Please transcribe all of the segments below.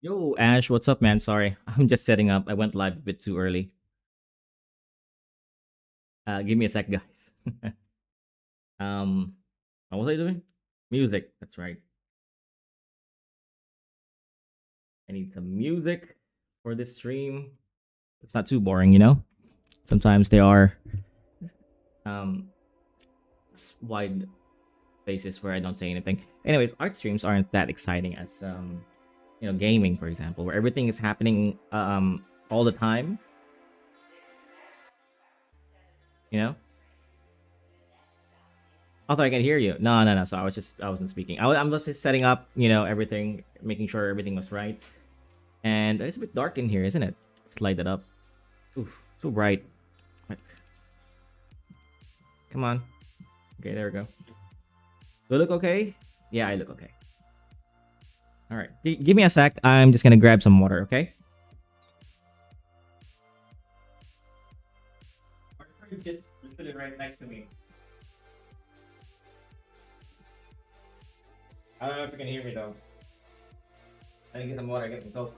Yo, Ash, what's up, man? Sorry, I'm just setting up. I went live a bit too early. Give me a sec, guys. um, what was I doing? Music. That's right. I need some music for this stream. It's not too boring, you know. Sometimes they are um wide spaces where I don't say anything. Anyways, art streams aren't that exciting as gaming, for example, where everything is happening all the time. You know. Although I can hear you. No, no, no. So I wasn't speaking. I'm just setting up, everything, making sure everything was right. And it's a bit dark in here, isn't it? Let's light it up. Oof, so bright. Come on. Okay, there we go. Do I look okay? Yeah, I look okay. All right. Give me a sec. I'm just gonna grab some water. Okay. Just literally right next to me. I don't know if you can hear me though. I need to get some water. Get some coke.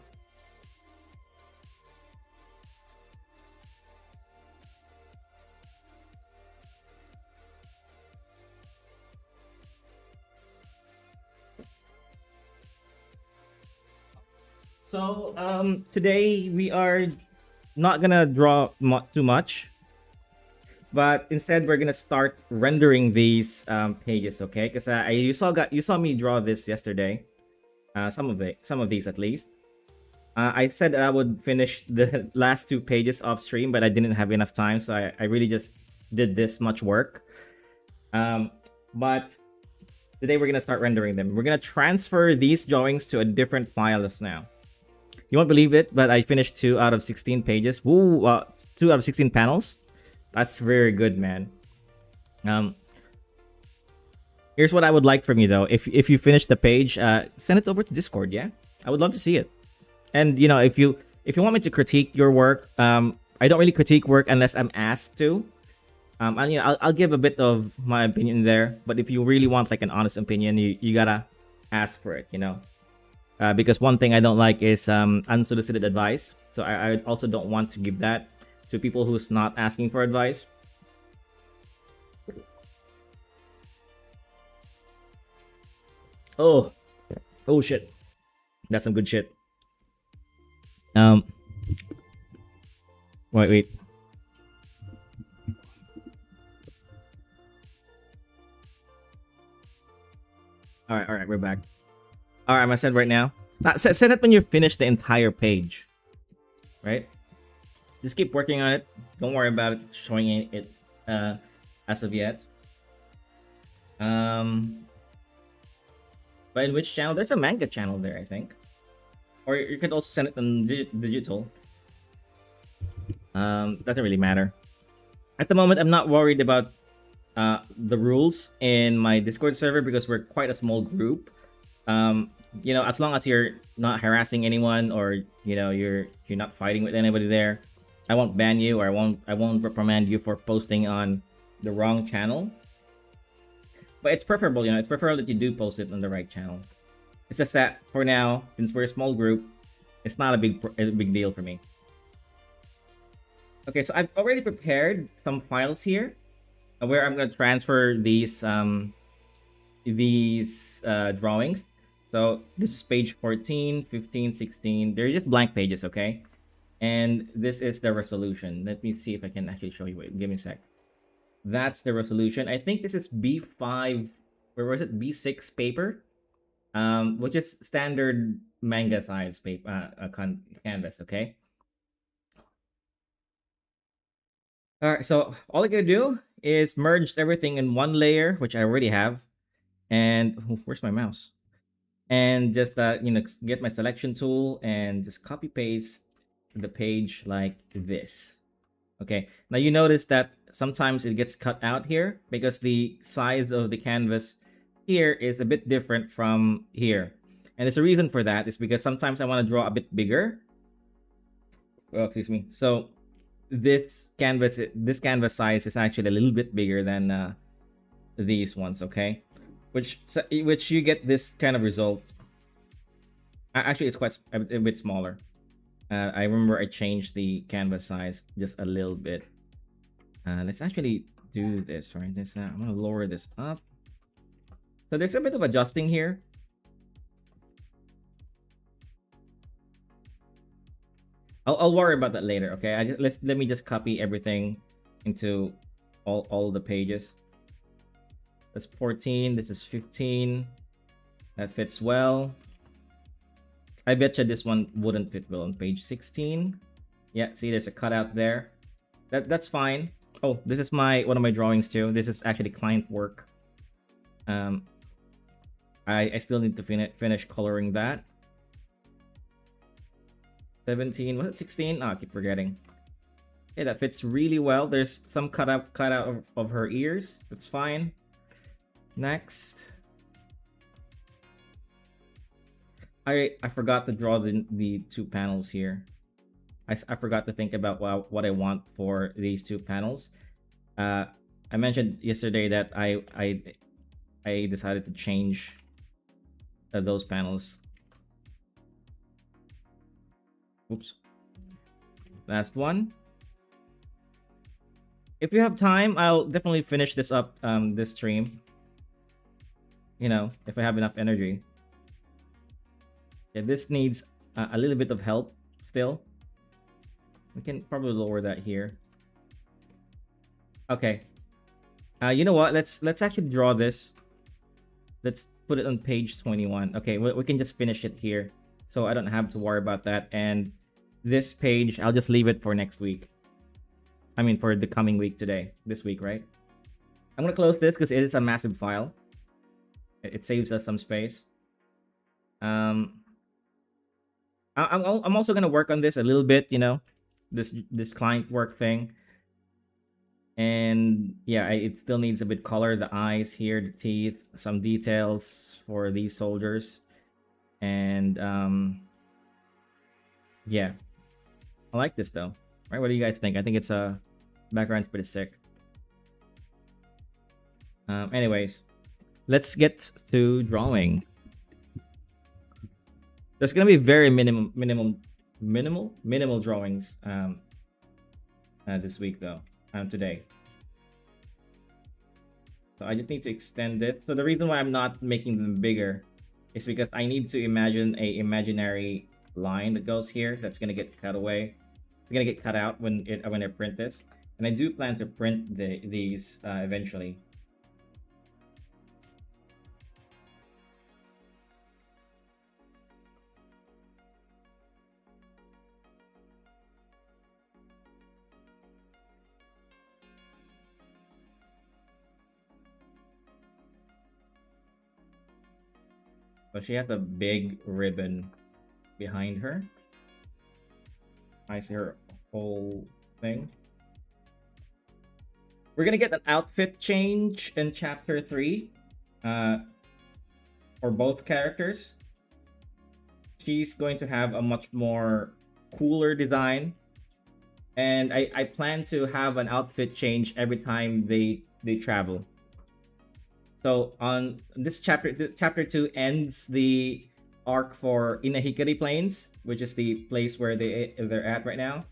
So today we are not gonna draw too much, but instead we're gonna start rendering these pages, okay? Because you saw me draw this yesterday, some of these at least. I said that I would finish the last two pages off stream, but I didn't have enough time, so I really just did this much work. But today we're gonna start rendering them. We're gonna transfer these drawings to a different file just now. You won't believe it, but I finished 2 out of 16 pages. Woo! 2 out of 16 panels. That's very good, man. Here's what I would like from you though. If you finish the page, send it over to Discord. Yeah, I would love to see it. And if you want me to critique your work, I don't really critique work unless I'm asked to. And I'll give a bit of my opinion there. But if you really want like an honest opinion, you gotta ask for it. Because one thing I don't like is unsolicited advice. So I also don't want to give that to people who's not asking for advice. Oh shit, that's some good shit. Wait. All right, we're back. All right, I'm gonna send right now. Send it when you finish the entire page, right? Just keep working on it. Don't worry about it showing it as of yet. But in which channel? There's a manga channel there, I think. Or you could also send it on digital. Doesn't really matter. At the moment, I'm not worried about the rules in my Discord server because we're quite a small group. As long as you're not harassing anyone or you're not fighting with anybody there, I won't ban you or I won't reprimand you for posting on the wrong channel. But it's preferable, it's preferable that you do post it on the right channel. It's just that for now, since we're a small group, it's not a big deal for me. Okay, so I've already prepared some files here where I'm going to transfer these drawings. So this is page 14, 15, 16. They're just blank pages, okay? And this is the resolution. Let me see if I can actually show you. Wait, give me a sec. That's the resolution. I think this is B5, where was it? B6 paper, which is standard manga size paper, canvas, okay? All right, so all I gotta do is merge everything in one layer, which I already have. And where's my mouse? And just get my selection tool and just copy paste the page like this. Okay, now you notice that sometimes it gets cut out here because the size of the canvas here is a bit different from here. And there's a reason for that. Is because sometimes I want to draw a bit bigger. Oh, excuse me. So this canvas size is actually a little bit bigger than these ones, okay? Which you get this kind of result. Actually, it's quite a bit smaller. I remember I changed the canvas size just a little bit. Let's actually do this, right? I'm gonna lower this up. So there's a bit of adjusting here. I'll worry about that later. Okay, let me just copy everything into all the pages. That's 14. This is 15. That fits well. I bet you this one wouldn't fit well on page 16. Yeah, see, there's a cutout there. That's fine. Oh, this is one of my drawings too. This is actually client work. I still need to finish coloring that. 17, was it 16? Oh, I keep forgetting. Okay, that fits really well. There's some cutout of her ears. That's fine. Next. I forgot to draw the two panels here. I forgot to think about what I want for these two panels. I mentioned yesterday that I decided to change those panels. Oops. Last one. If you have time, I'll definitely finish this up this stream. You know, if I have enough energy. Yeah, this needs a little bit of help still. We can probably lower that here. Okay. You know what? Let's actually draw this. Let's put it on page 21. Okay, we can just finish it here, so I don't have to worry about that. And this page, I'll just leave it for next week. I mean, for the coming week this week, right? I'm gonna close this because it is a massive file. It saves us some space. I'm also gonna work on this a little bit, you know, this client work thing. And yeah, it still needs a bit color. The eyes here, the teeth, some details for these soldiers, and yeah, I like this though. Right? What do you guys think? I think it's background's pretty sick. Anyways, let's get to drawing. There's gonna be very minimal drawings this week though. Today. So I just need to extend it. So the reason why I'm not making them bigger is because I need to imagine a imaginary line that goes here that's gonna get cut away. It's gonna get cut out when I print this, and I do plan to print these eventually. So she has a big ribbon behind her. I see her whole thing. We're gonna get an outfit change in chapter 3 for both characters. She's going to have a much more cooler design, and I plan to have an outfit change every time they travel. So on this chapter 2 ends the arc for Inahikari Plains, which is the place where they're at right now.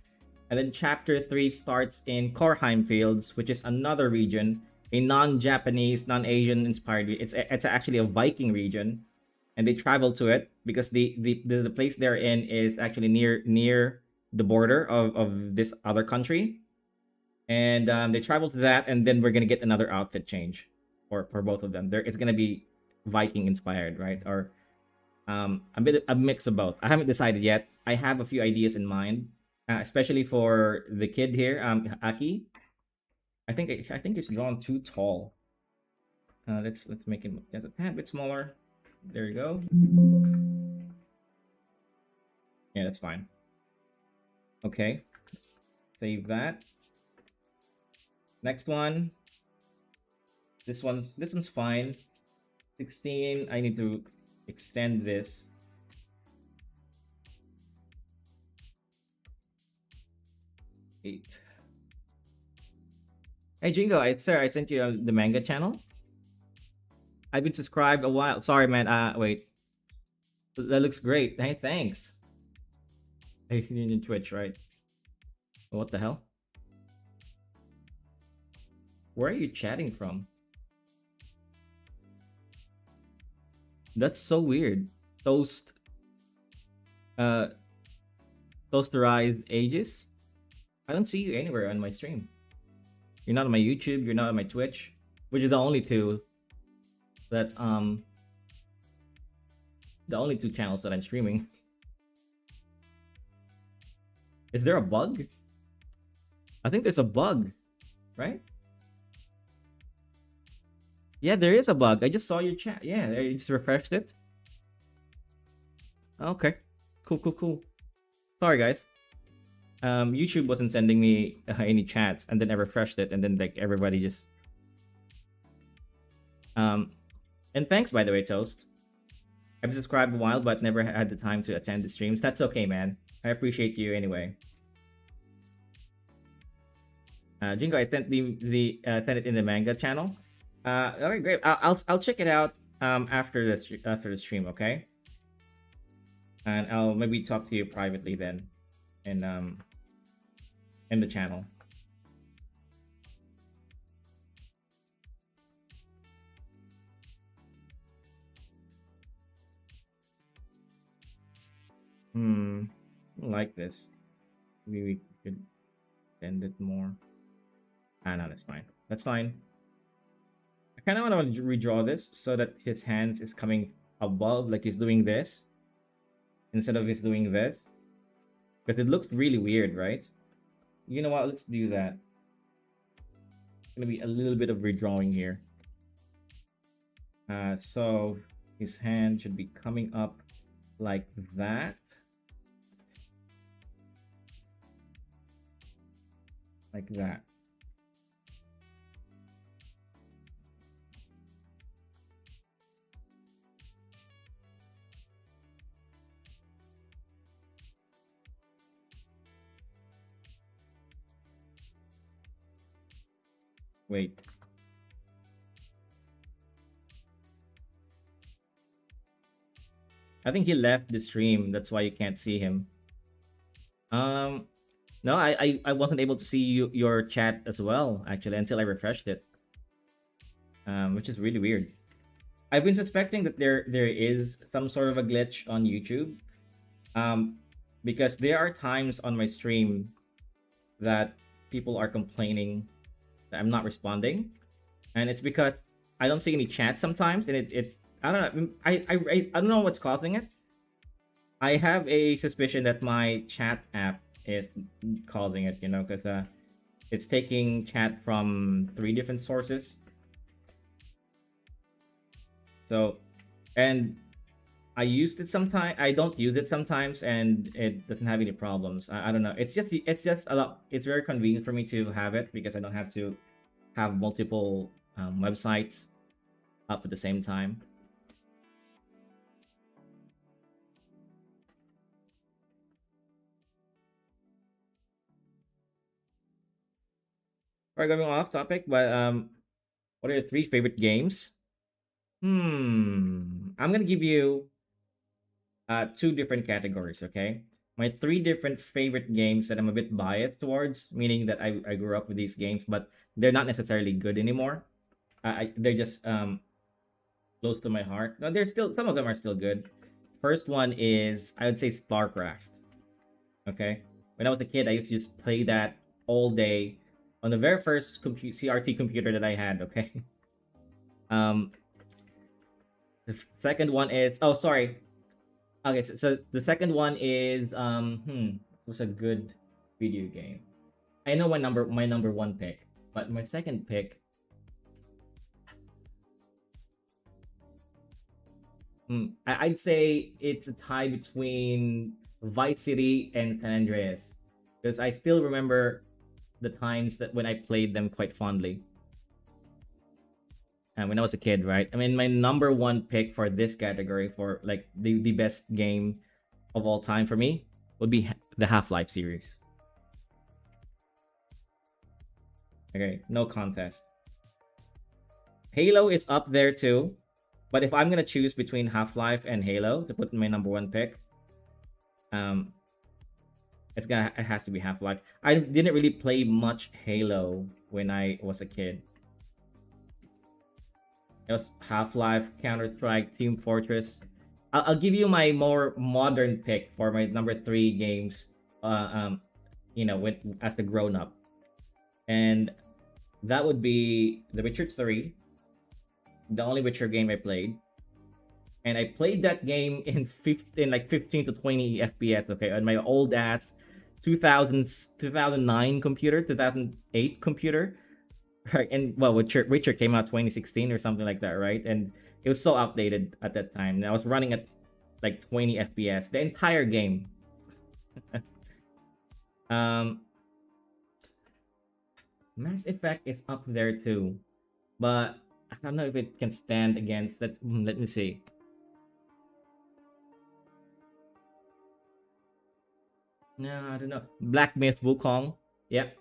And then chapter 3 starts in Korheim Fields, which is another region, a non-Japanese, non-Asian inspired. It's actually a Viking region, and they travel to it because the place they're in is actually near the border of this other country, and they travel to that, and then we're gonna get another outfit change for both of them. It's gonna be Viking inspired, right? Or a mix of both. I haven't decided yet. I have a few ideas in mind, especially for the kid here, Aki. I think it's drawn too tall. Let's make it just a tad bit smaller. There you go. Yeah, that's fine. Okay, save that. Next one. This one's fine. 16. I need to extend this. Eight. Hey Jingo, I sent you the manga channel. I've been subscribed a while. Sorry, man. Wait. That looks great. Hey, thanks. Hey, you need Twitch, right? What the hell? Where are you chatting from? That's so weird. Toast, uh, toasterized ages. I don't see you anywhere on my stream. You're not on my YouTube. You're not on my Twitch, which is that the only two channels that I'm streaming. Is there a bug? I think there's a bug, right? Yeah, there is a bug. I just saw your chat. Yeah, I just refreshed it. Okay, cool, cool, cool. Sorry, guys. YouTube wasn't sending me any chats, and then I refreshed it, and then like everybody just And thanks, by the way, Toast. I've subscribed a while, but never had the time to attend the streams. That's okay, man. I appreciate you anyway. Jingo, I sent sent it in the manga channel. Okay, great. I'll check it out after the stream, okay? And I'll maybe talk to you privately then, in the channel. I like this. Maybe we could bend it more. Ah, no, that's fine. That's fine. I kind of want to redraw this so that his hands is coming above, like he's doing this, instead of he's doing this. Because it looks really weird, right? You know what? Let's do that. It's gonna be a little bit of redrawing here. So his hand should be coming up like that. Like that. Wait. I think he left the stream. That's why you can't see him. No, I wasn't able to see your chat as well, actually, until I refreshed it. Which is really weird. I've been suspecting that there is some sort of a glitch on YouTube. Because there are times on my stream that people are complaining that I'm not responding. And it's because I don't see any chat sometimes, and it I don't know. I don't know what's causing it. I have a suspicion that my chat app is causing it, you know, because it's taking chat from 3 different sources. So, and I used it sometimes. I don't use it sometimes, and it doesn't have any problems. I don't know. It's just a lot. It's very convenient for me to have it because I don't have to have multiple websites up at the same time. Alright, going off topic, but what are your 3 favorite games? I'm gonna give you 2 different categories, okay? My 3 different favorite games that I'm a bit biased towards, meaning that I grew up with these games, but they're not necessarily good anymore. They're just close to my heart. No, they're still, some of them are still good. First one is, I would say, StarCraft. Okay, when I was a kid, I used to just play that all day on the very first CRT computer that I had. Okay. um, the second one is, oh, sorry. Okay, so the second one is was a good video game. I know my number one pick, but my second pick, I'd say it's a tie between Vice City and San Andreas, because I still remember the times that when I played them quite fondly. And when I was a kid, right? I mean, my number one pick for this category for like the best game of all time for me would be the Half-Life series. Okay, no contest. Halo is up there too. But if I'm gonna choose between Half-Life and Halo to put in my number one pick, um, it has to be Half-Life. I didn't really play much Halo when I was a kid. It was Half-Life, Counter-Strike, Team Fortress. I'll give you my more modern pick for my number three games. Uh, um, with as a grown up, and that would be The Witcher 3, the only Witcher game I played. And I played that game in 15, like 15 to 20 FPS, okay, on my old ass 2009 computer, 2008 computer, right? And well, Witcher came out 2016 or something like that, right? And it was so outdated at that time. And I was running at like 20 FPS the entire game. um, Mass Effect is up there too, but I don't know if it can stand against that. Let me see. No, I don't know. Black Myth Wukong. Yep.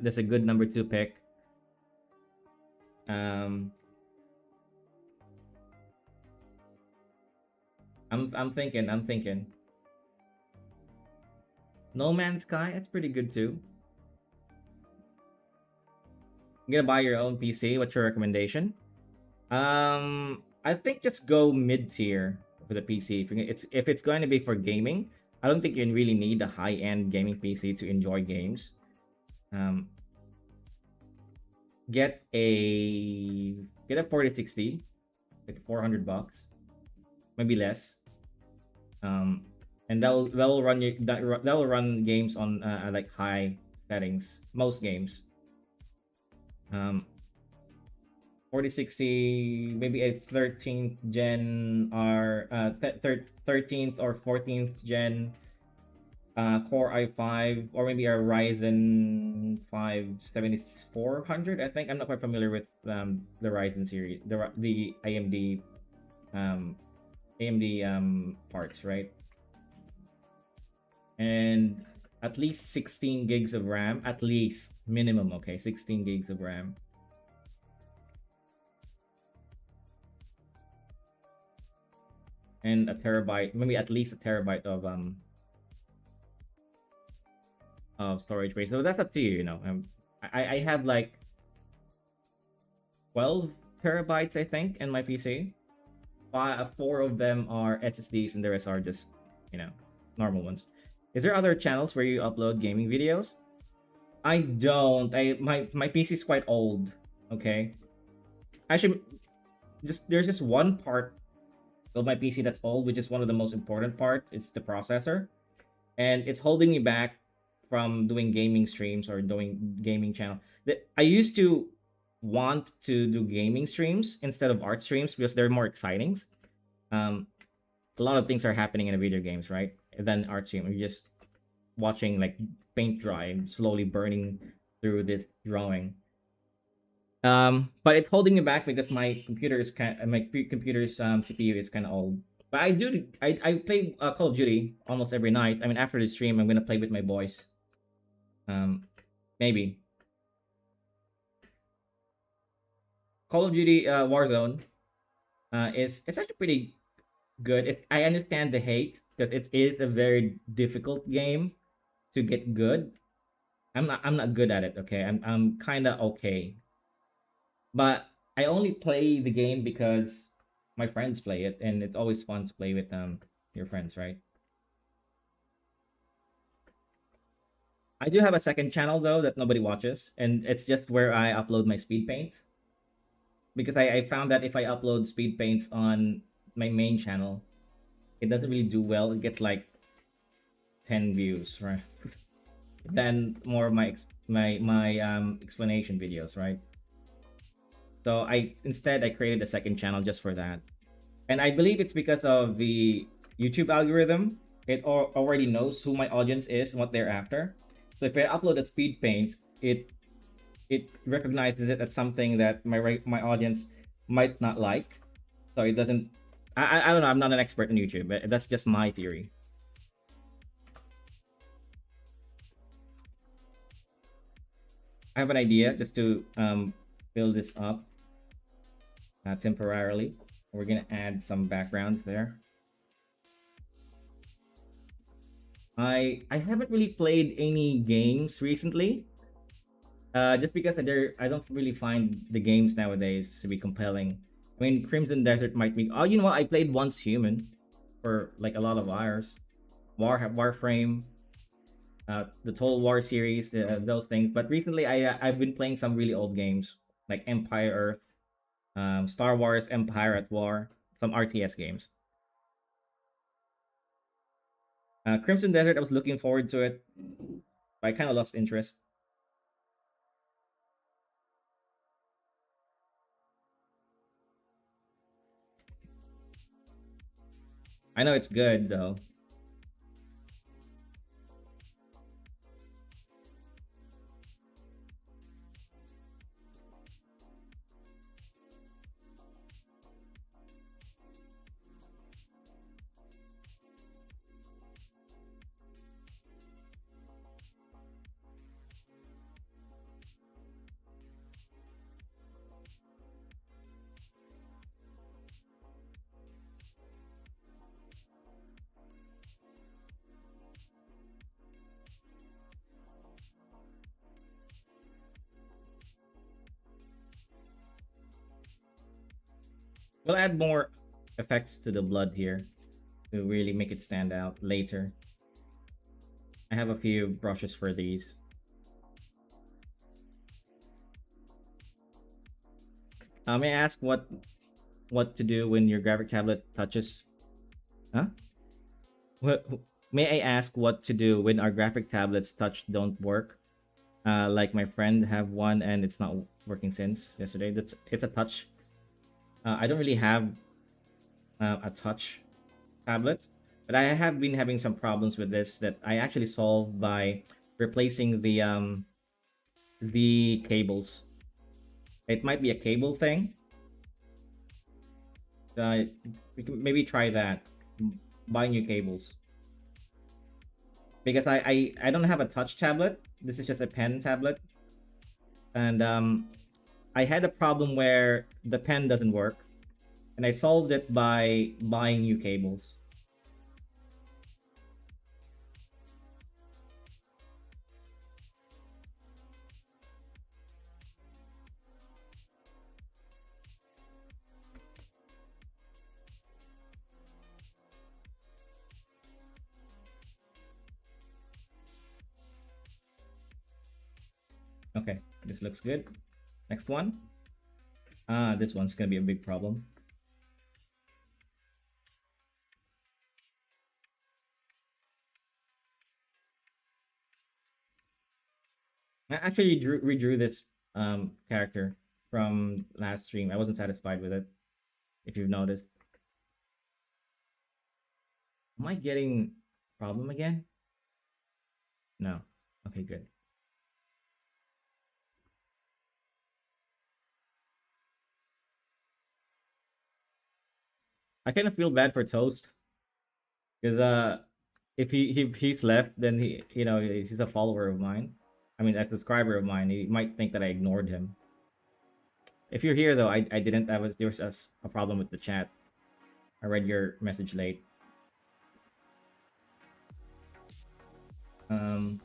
That's a good number two pick. Um, I'm thinking. No Man's Sky. That's pretty good too. You gonna buy your own PC? What's your recommendation? I think just go mid tier for the PC. If it's going to be for gaming, I don't think you really need a high end gaming PC to enjoy games. Um, get a 4060, like $400, maybe less. And that will run that will run games on like high settings, most games. Um, 4060, maybe a 13th gen or 13th or 14th gen Core i5, or maybe a Ryzen 5 7400. I think I'm not quite familiar with the Ryzen series, the AMD parts, right? And at least 16 gigs of RAM, at least minimum. Okay, 16 gigs of RAM. And a terabyte, maybe at least a terabyte of storage space. So that's up to you. I have like 12 terabytes, I think, in my PC. Four of them are SSDs, and the rest are just normal ones. Is there other channels where you upload gaming videos? I don't. My PC is quite old. Okay, actually, there's just one part of my PC that's old, which is one of the most important part. It's the processor, and it's holding me back from doing gaming streams or doing gaming channel. I used to want to do gaming streams instead of art streams because they're more exciting. A lot of things are happening in the video games, right? Than art stream. You're just watching like paint dry, slowly burning through this drawing. But it's holding me back because my computer's CPU is kind of old. But I play Call of Duty almost every night. I mean, after the stream, I'm gonna play with my boys. Maybe Call of Duty Warzone is it's actually pretty good. I understand the hate because it is a very difficult game to get good. I'm not good at it. Okay, I'm kind of okay, but I only play the game because my friends play it, and it's always fun to play with your friends, right? I do have a second channel though that nobody watches, and it's just where I upload my speed paints because I found that if I upload speed paints on my main channel, it doesn't really do well. It gets like 10 views, right? Then more of my explanation videos, right? So I created a second channel just for that. And I believe it's because of the YouTube algorithm. It already knows who my audience is and what they're after. So if I upload a speed paint, it recognizes it as something that my audience might not like. So it doesn't. I don't know. I'm not an expert in YouTube, but that's just my theory. I have an idea just to build this up temporarily. We're gonna add some backgrounds there. I haven't really played any games recently. Just because I don't really find the games nowadays to be compelling. I mean, Crimson Desert might be. Oh, you know what? I played Once Human for like a lot of hours. Warframe, the Total War series, those things. But recently, I've been playing some really old games like Empire Earth, Star Wars Empire at War, some RTS games. Crimson Desert, I was looking forward to it, but I kind of lost interest. I know it's good though. We'll add more effects to the blood here to really make it stand out later. I have a few brushes for these. May I ask what to do when your graphic tablet touches? Huh? What? May I ask what to do when our graphic tablets touch don't work? Like my friend have one and it's not working since yesterday. It's a touch. I don't really have a touch tablet, but I have been having some problems with this that I actually solved by replacing the cables. It might be a cable thing. Uh, we can maybe try that. Buy new cables because I don't have a touch tablet. This is just a pen tablet, and I had a problem where the pen doesn't work, and I solved it by buying new cables. Okay, this looks good. Next one. This one's gonna be a big problem. I actually redrew this character from last stream. I wasn't satisfied with it. If you've noticed, am I getting problem again? No. Okay, good. I kind of feel bad for Toast because if he's left, then he's a follower of mine. I mean, a subscriber of mine. He might think that I ignored him. If you're here though, I didn't. There was a problem with the chat. I read your message late. Um,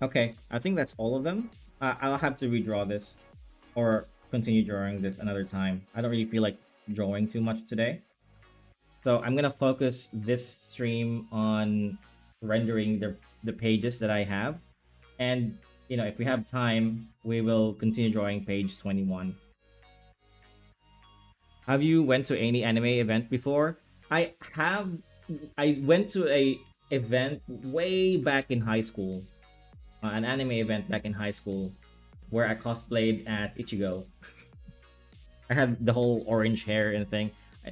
okay, I think that's all of them. I'll have to redraw this or continue drawing this another time. I don't really feel like drawing too much today. So I'm gonna focus this stream on rendering the pages that I have, and if we have time, we will continue drawing page 21. Have you went to any anime event before? I have. I went to a event way back in high school, an anime event back in high school, where I cosplayed as Ichigo. I had the whole orange hair and thing.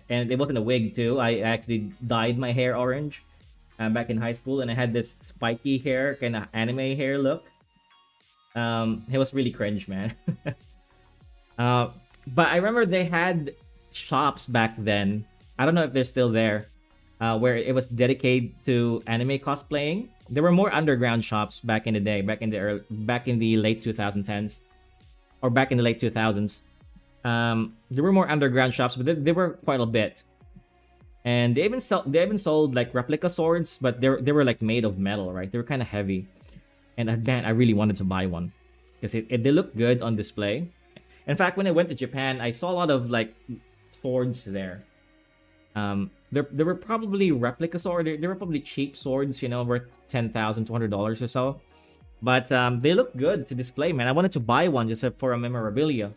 and it wasn't a wig too. I actually dyed my hair orange back in high school, and I had this spiky hair, kind of anime hair look. It was really cringe, man. uh, but I remember they had shops back then. I don't know if they're still there, where it was dedicated to anime cosplaying. There were more underground shops back in the day, back in the late 2010s, or back in the late 2000s. There were more underground shops, but there were quite a bit. And they even sold like replica swords, but they were like made of metal, right? They were kind of heavy. And man, I really wanted to buy one because they look good on display. In fact, when I went to Japan, I saw a lot of like swords there. There were probably replica swords. There were probably cheap swords, you know, worth $10,200 or so. But they look good to display, man. I wanted to buy one just for a memorabilia.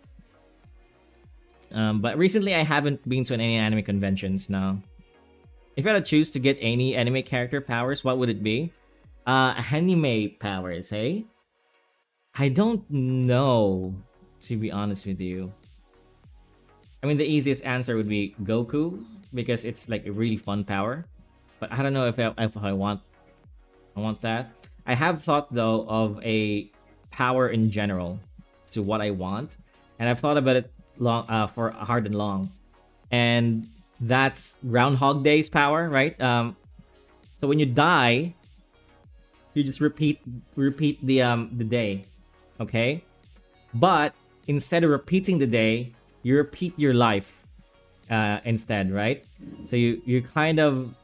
But recently, I haven't been to any anime conventions now. If you had to choose to get any anime character powers, what would it be? Anime powers, hey? I don't know, to be honest with you. I mean, the easiest answer would be Goku, because it's like a really fun power. But I don't know if I want that. I have thought though of a power in general to what I want, and I've thought about it for hard and long, and that's Groundhog Day's power, right? So when you die, you just repeat the day, okay? But instead of repeating the day, you repeat your life instead, right? So you kind of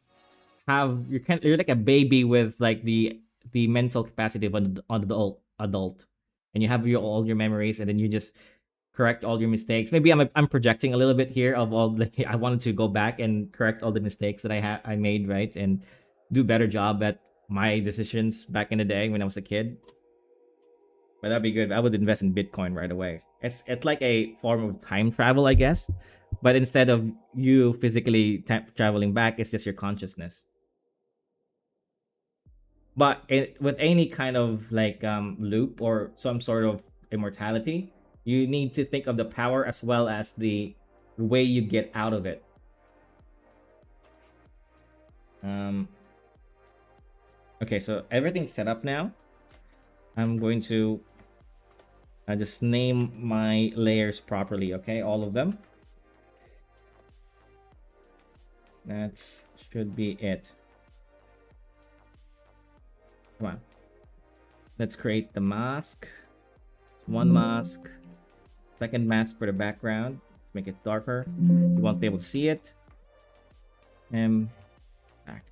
you're like a baby with like the mental capacity of an adult, and you have all your memories, and then you just correct all your mistakes. Maybe I'm projecting a little bit here of all the I wanted to go back and correct all the mistakes that I made, right, and do better job at my decisions back in the day when I was a kid. But that'd be good. I would invest in Bitcoin right away. It's like a form of time travel, I guess. But instead of you physically traveling back, it's just your consciousness. But with any kind of like loop or some sort of immortality, you need to think of the power as well as the way you get out of it. Um, okay, so everything's set up now. I'm going to just name my layers properly, okay? All of them. That should be it. Come on. Let's create the mask. One mask. Second mask for the background. Make it darker. You won't be able to see it. And back.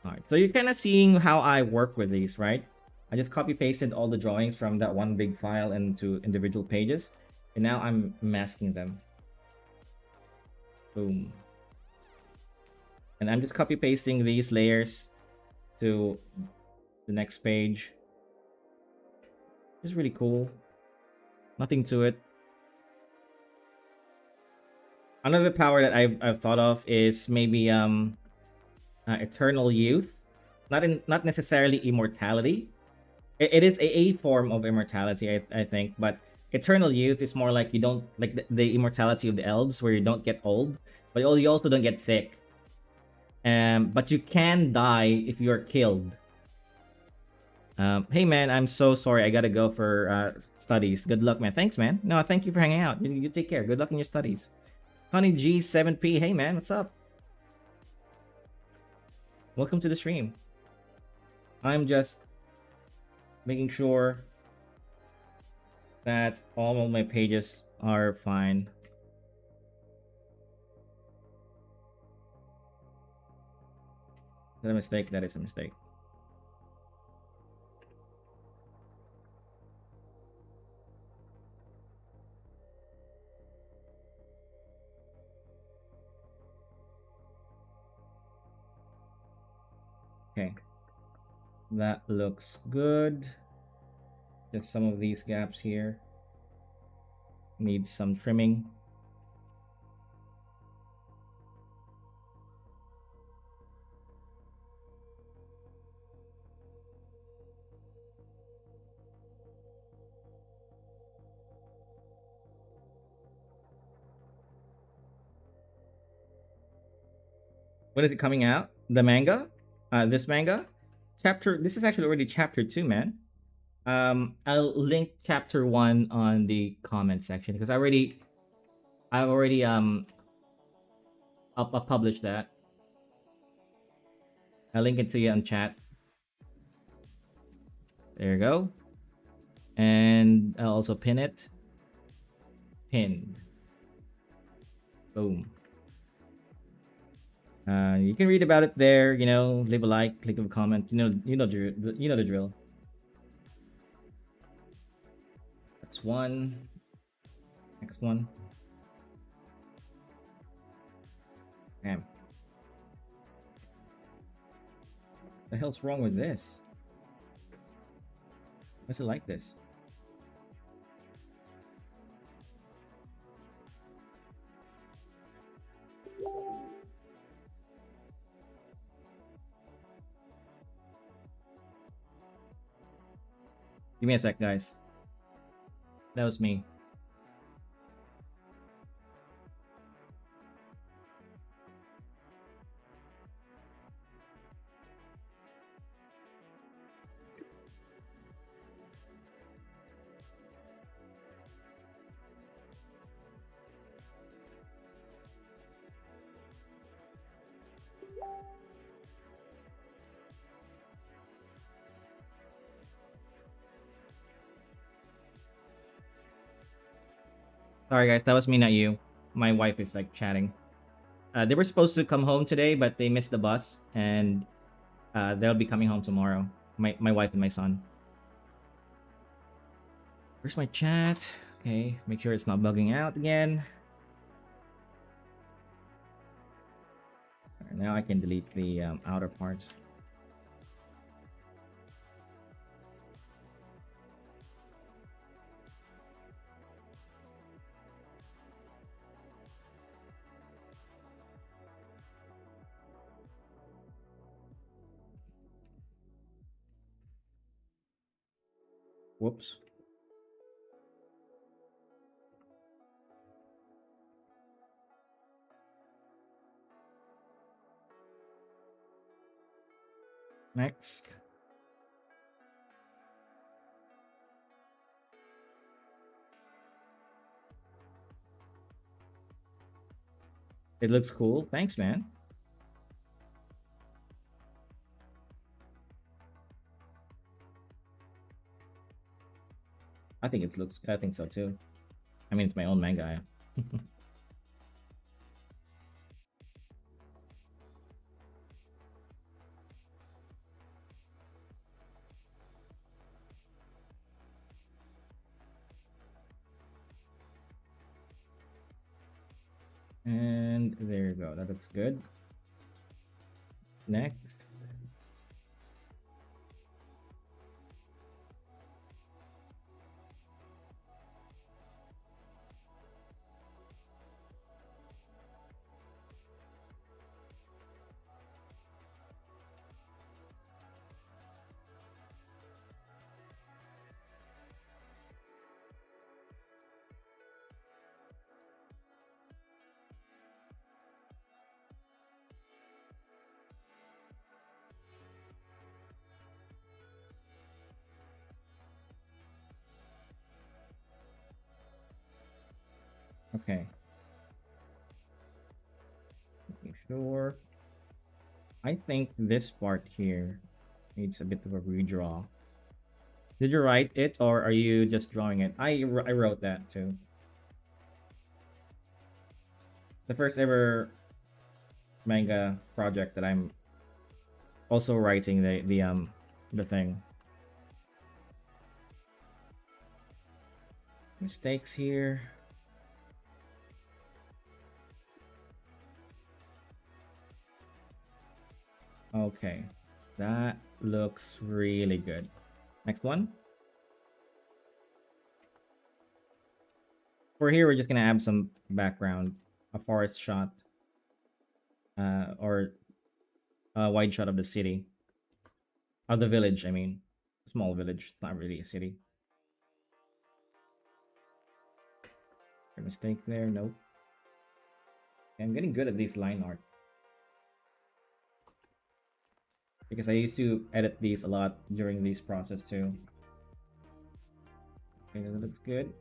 Alright, so you're kind of seeing how I work with these, right? I just copy pasted all the drawings from that one big file into individual pages. And now I'm masking them. Boom. And I'm just copy pasting these layers to the next page. It's really cool. Nothing to it. Another power that I've thought of is maybe eternal youth. Not necessarily immortality. It is a form of immortality, I think, but eternal youth is more like you don't like the immortality of the elves, where you don't get old, but you also don't get sick. But you can die if you are killed. Hey man, I'm so sorry. I gotta go for studies. Good luck, man. Thanks, man. No, thank you for hanging out. You take care. Good luck in your studies. Honey G7P. Hey man, what's up? Welcome to the stream. I'm just making sure that all of my pages are fine. Is that a mistake? That is a mistake. Okay. That looks good. Just some of these gaps here need some trimming. When is it coming out? The manga? This manga? Chapter. This is actually already chapter 2, man. I'll link chapter 1 on the comment section because I've already published that. I'll link it to you on chat. There you go. And I'll also pin it. Pinned. Boom. You can read about it there. You know, leave a like, leave a comment. You know the drill. That's one. Next one. Damn. The hell's wrong with this? What's it like this? Give me a sec, guys. That was me. Sorry, guys. That was me, not you. My wife is like chatting. They were supposed to come home today, but they missed the bus, and they'll be coming home tomorrow. My wife and my son. Where's my chat? Okay, make sure it's not bugging out again. Right, now I can delete the outer parts. Whoops. Next. It looks cool. Thanks, man. I think it looks. I think so too. I mean, it's my own manga. And there you go. That looks good. Next. Okay. Making sure. I think this part here needs a bit of a redraw. Did you write it or are you just drawing it? I wrote that too. The first ever manga project that I'm also writing the thing. Mistakes here. Okay, that looks really good. Next one. For here, we're just gonna add some background, a forest shot, or a wide shot of the city, of the village. I mean, small village. It's not really a city. A mistake there. Nope. I'm getting good at this line art. because I used to edit these a lot during these process too. Okay, that looks good.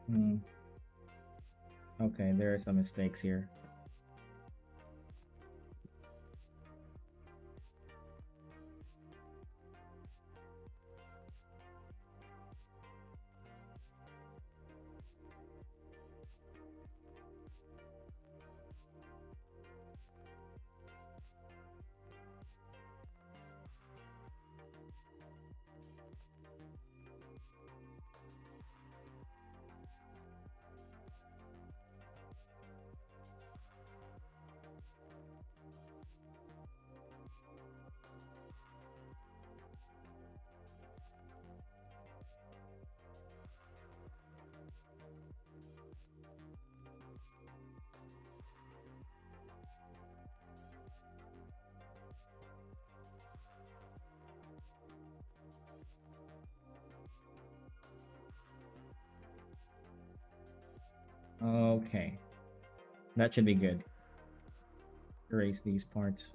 Hmm. Okay, there are some mistakes here. Okay, that should be good. Erase these parts.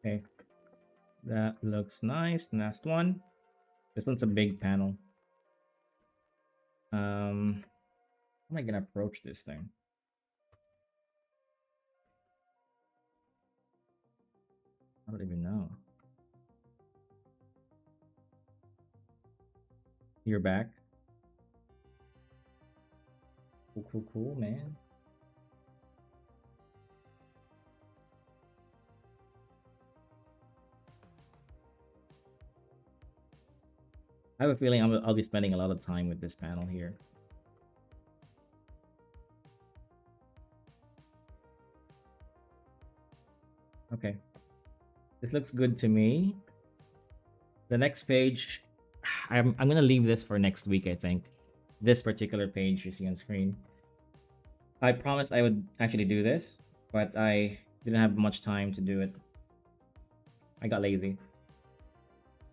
Okay, that looks nice. Last one. This one's a big panel. How am I gonna approach this thing? I don't even know. You're back. Cool, cool, cool, man. I have a feeling I'll be spending a lot of time with this panel here. Okay, this looks good to me. The next page, I'm gonna leave this for next week. I think this particular page you see on screen. I promised I would actually do this, but I didn't have much time to do it. I got lazy.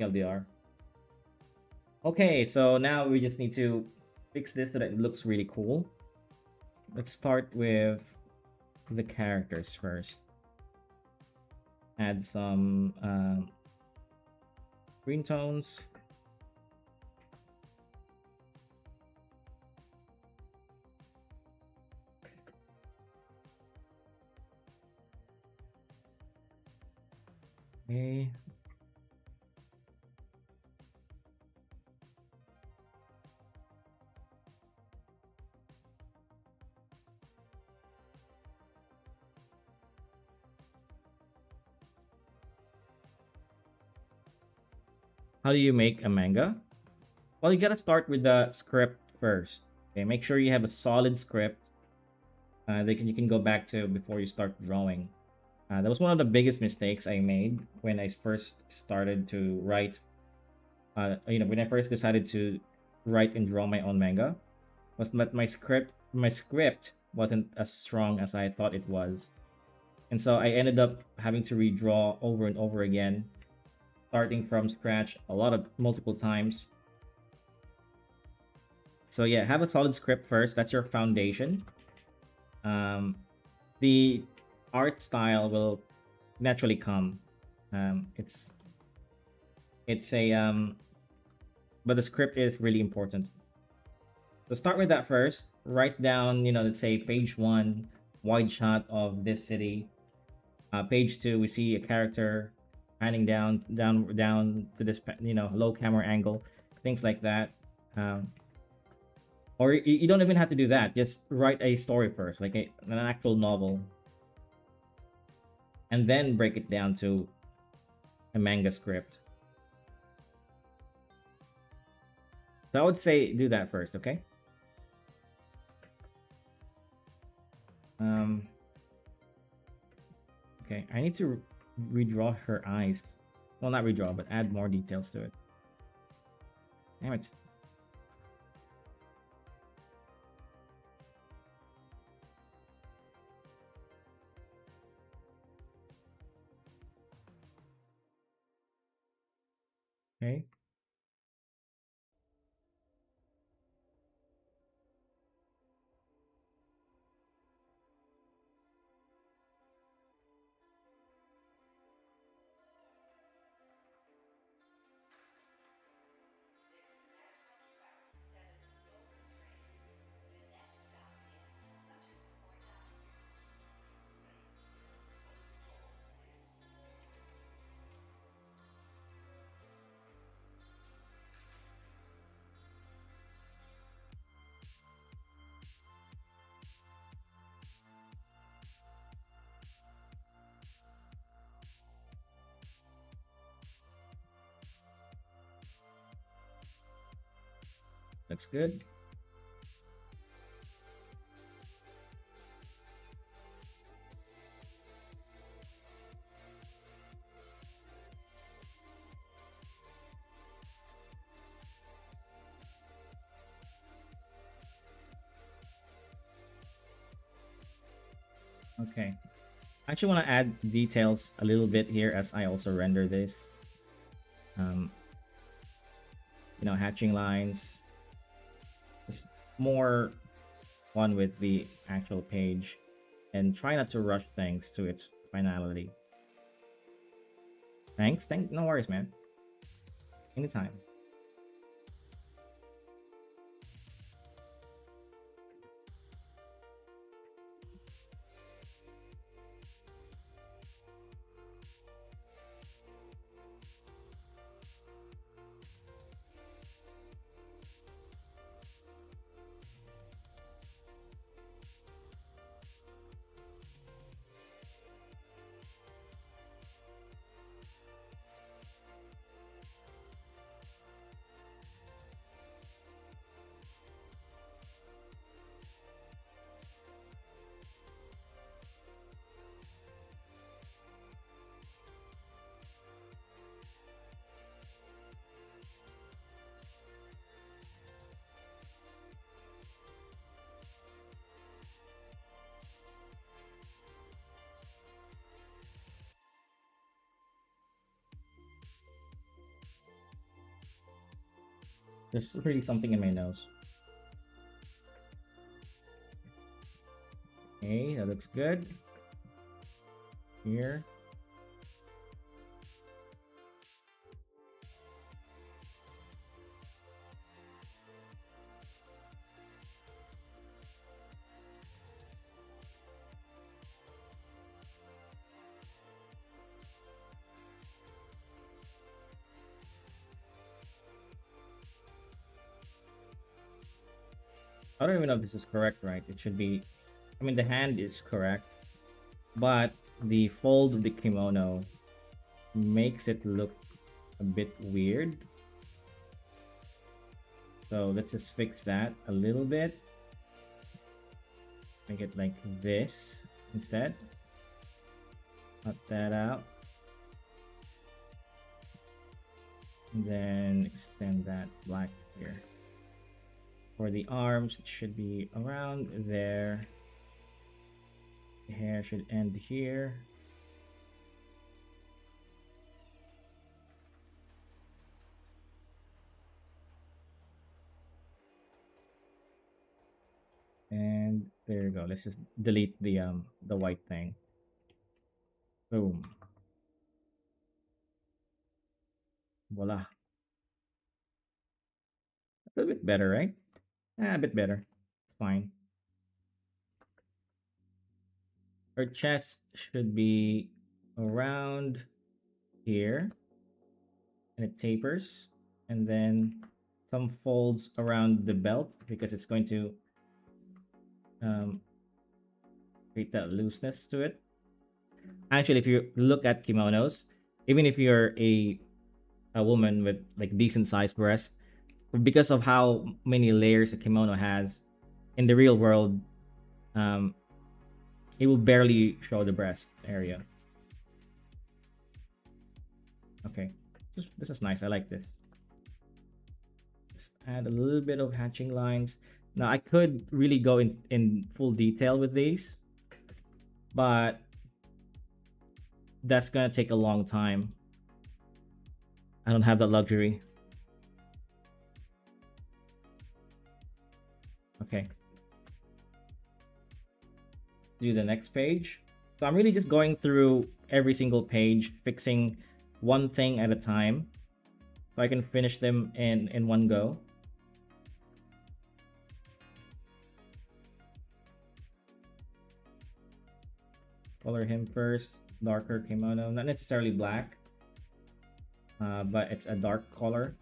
LDR. Okay, so now we just need to fix this so that it looks really cool. Let's start with the characters first. Add some green tones. Okay. How do you make a manga? Well, you gotta start with the script first. Okay, make sure you have a solid script that you can go back to before you start drawing. That was one of the biggest mistakes I made when I first started to write. When I first decided to write and draw my own manga, was that my script wasn't as strong as I thought it was, and so I ended up having to redraw over and over again, starting from scratch a lot of multiple times. So yeah, have a solid script first. That's your foundation. Um, the art style will naturally come. It's a but the script is really important. So start with that first. Write down, let's say page one, wide shot of this city. Page two, we see a character panning down to this, low camera angle, things like that. Or you don't even have to do that. Just write a story first, like an actual novel. and then break it down to a manga script. So I would say do that first, okay? Um, okay, I need to redraw her eyes. Well, not redraw, but add more details to it. Damn it. Okay, looks good. Okay. I actually want to add details a little bit here as I also render this. Um, hatching lines. Just more fun with the actual page, and try not to rush things to its finality. Thanks. No worries, man. Anytime. There's really something in my nose. Okay, that looks good. Here. I don't even know if this is correct, right? It should be. I mean, the hand is correct, but the fold of the kimono makes it look a bit weird. So let's just fix that a little bit. Make it like this instead. Cut that out. And then extend that black here. For the arms, it should be around there. The hair should end here. And there you go. Let's just delete the white thing. Boom. Voila. A little bit better, right? A bit better. Fine. Her chest should be around here. And it tapers. And then some folds around the belt because it's going to um, create that looseness to it. Actually, if you look at kimonos, even if you're a woman with like decent sized breast, because of how many layers a kimono has in the real world, um, it will barely show the breast area. Okay, this is nice. I like this. Let's add a little bit of hatching lines. Now I could really go in full detail with these, but that's gonna take a long time. I don't have that luxury. Okay, do the next page. So I'm really just going through every single page, fixing one thing at a time, so I can finish them in one go. Color him first. Darker kimono, not necessarily black, but it's a dark color.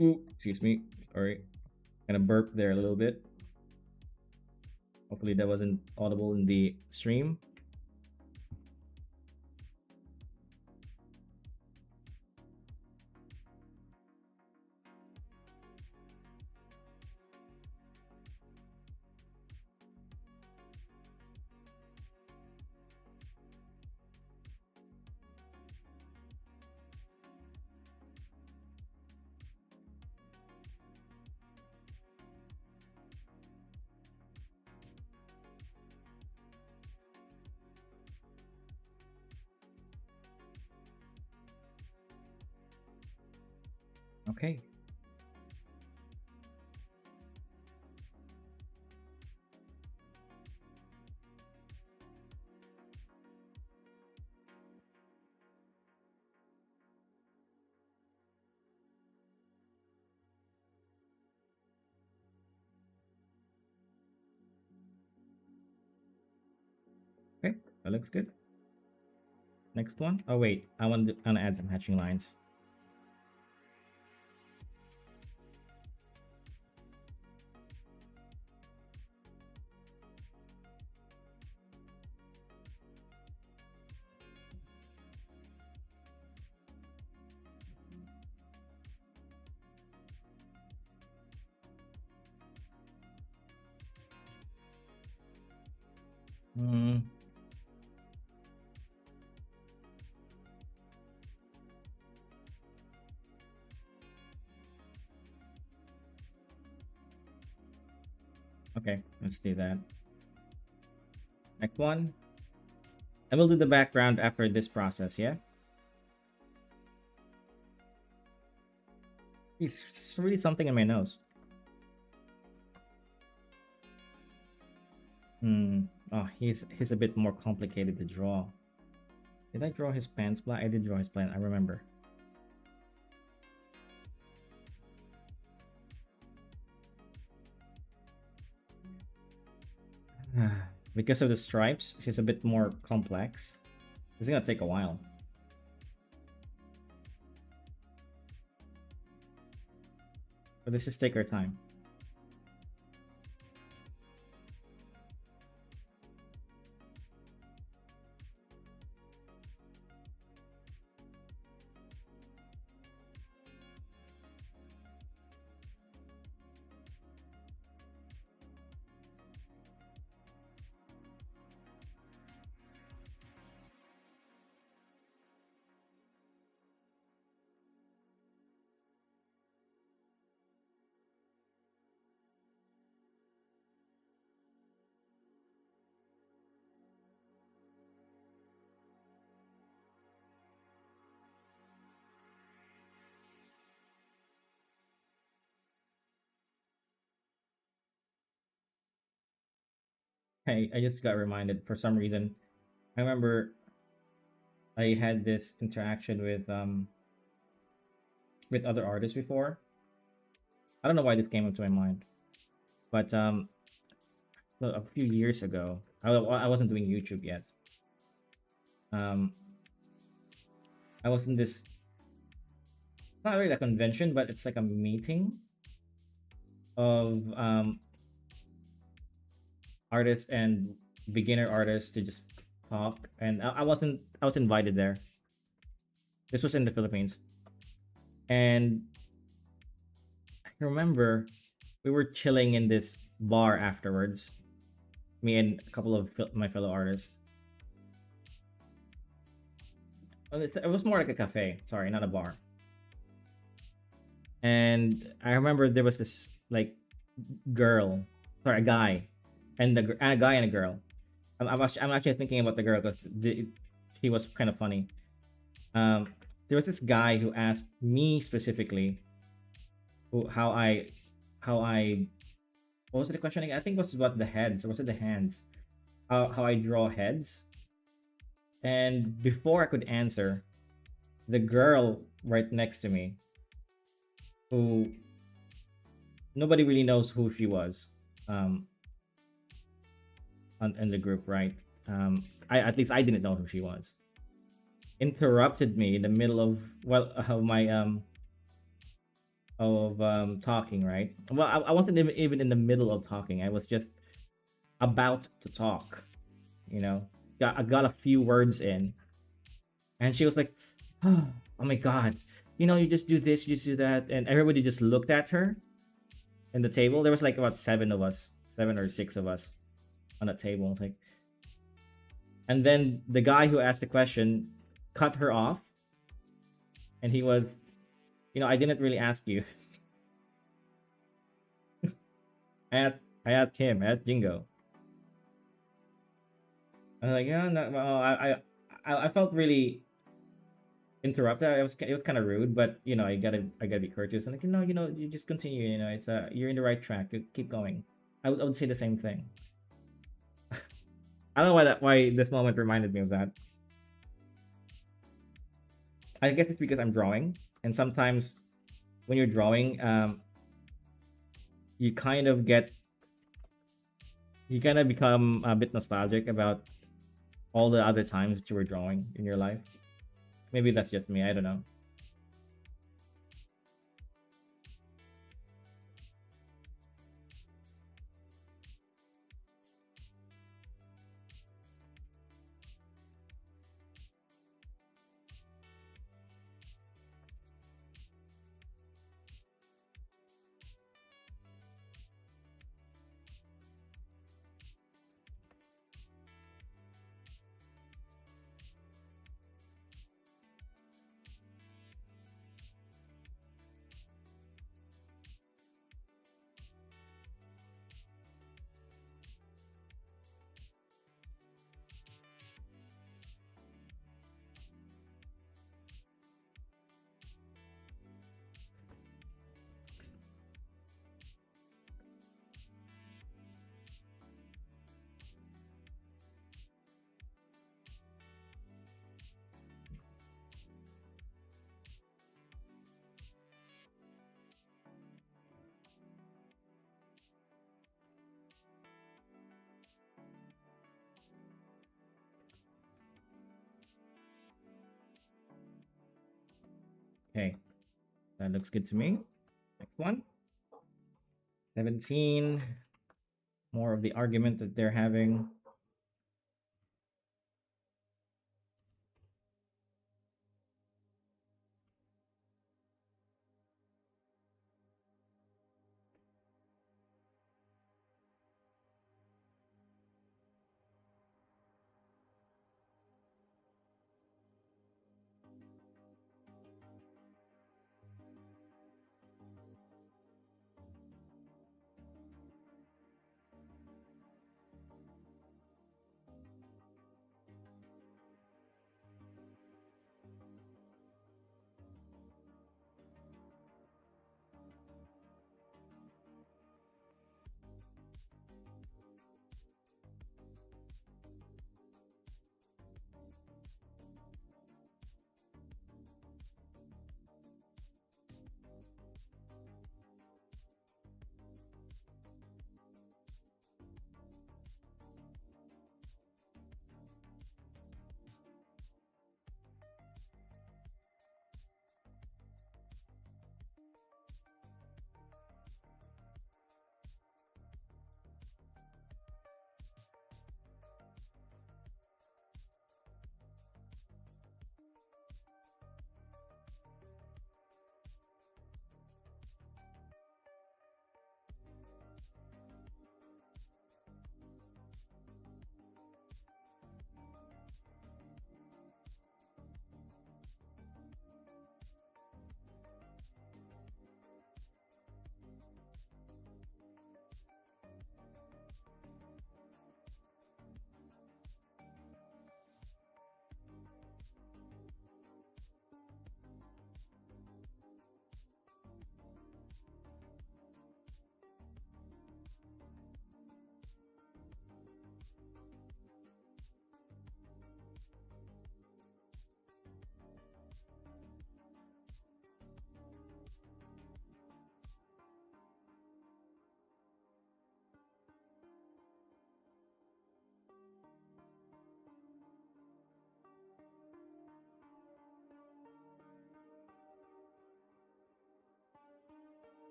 Ooh, excuse me. Sorry. Kind of burp there a little bit. Hopefully that wasn't audible in the stream. Okay. Okay, that looks good. Next one. Oh wait, I want to add some hatching lines. Hmm. Okay, let's do that. Next one. And we'll do the background after this process, yeah? It's really something in my nose. Hmm. Oh, he's a bit more complicated to draw. Did I draw his pants black? I did draw his pants, I remember. Because of the stripes, she's a bit more complex. It's gonna take a while. But let's just take our time. Hey, I just got reminded for some reason. I remember I had this interaction with other artists before. I don't know why this came up to my mind, but a few years ago, I wasn't doing YouTube yet. Um, I was in this, not really a convention, but it's like a meeting of artists and beginner artists to just talk. And I was invited there. This was in the Philippines. And I remember we were chilling in this bar afterwards, me and a couple of my fellow artists. Well, it was more like a cafe, sorry, not a bar. And I remember there was this like girl, sorry, a guy, and a guy and a girl. I'm actually thinking about the girl because he was kind of funny. Um, there was this guy who asked me specifically how I what was the question again? I think it was about the heads. Or was it the hands? How I draw heads. And before I could answer, the girl right next to me, who nobody really knows who she was, um, in the group, right? I at least I didn't know who she was. Interrupted me in the middle of of my talking, right? Well, I wasn't even in the middle of talking. I was just about to talk, you know. I got a few words in, and she was like, "Oh, oh my god, you know, you just do this, you just do that," and everybody just looked at her in the table. There was like about seven of us, 7 or 6 of us on that table. Like, and then the guy who asked the question cut her off, and he was, you know, I didn't really ask you. I asked him, I asked Jingo. I was like, yeah, no, well, I felt really interrupted. It was kind of rude, but you know, I gotta be courteous. And like, you know, you just continue. You know, it's you're in the right track. You keep going. I would say the same thing. I don't know why this moment reminded me of that. I guess it's because I'm drawing, and sometimes when you're drawing, you kind of get you kind of become a bit nostalgic about all the other times that you were drawing in your life. Maybe that's just me. I don't know. Okay, that looks good to me. Next one. 17. More of the argument that they're having.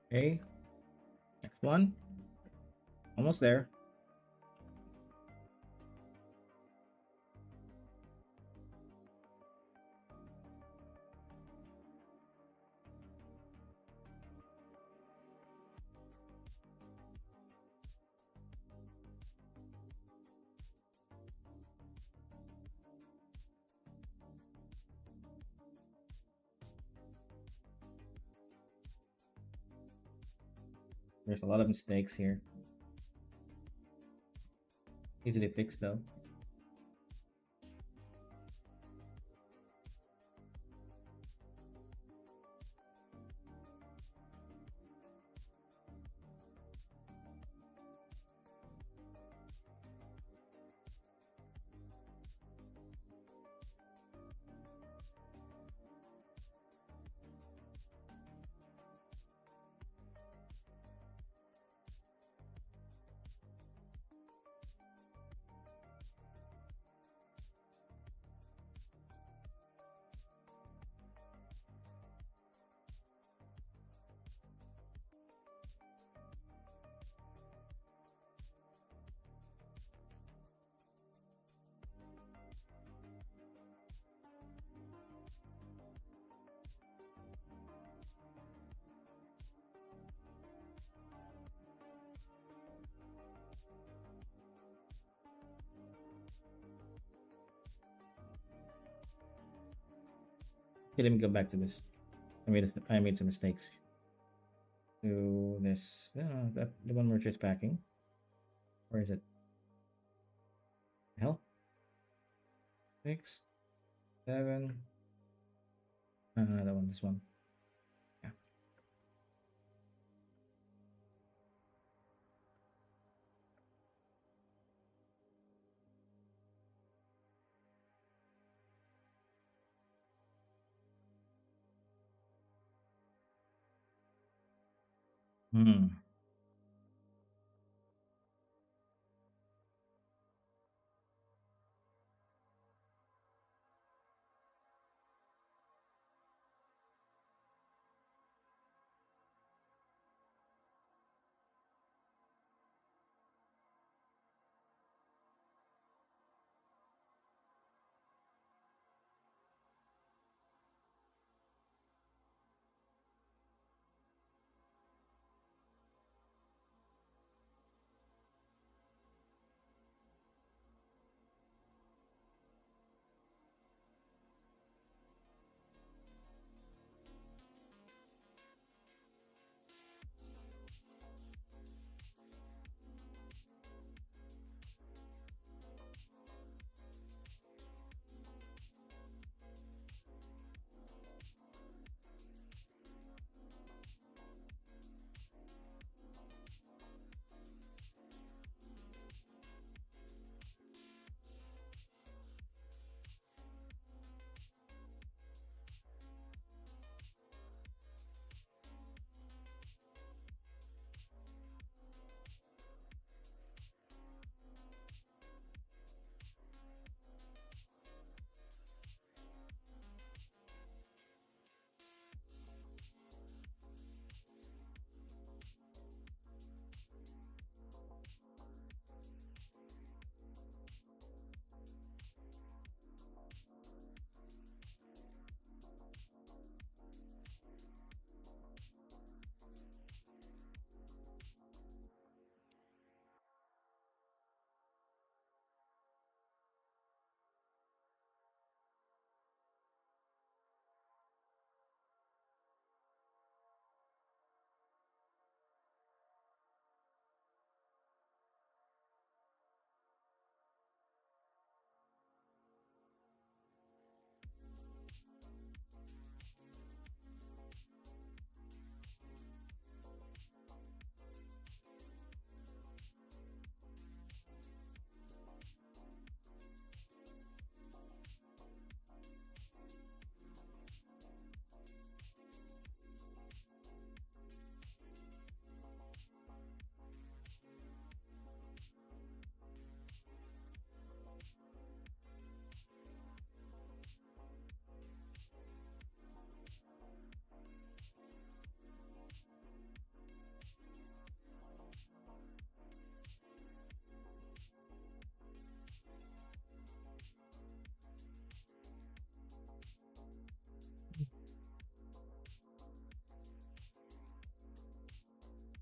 Okay, next one. Almost there. There's a lot of mistakes here. Easily fixed though. Okay, let me go back to this. I made some mistakes. Do this. That the one we're just packing. Where is it? Hell, 6, 7. That one. This one. Yeah. Hmm.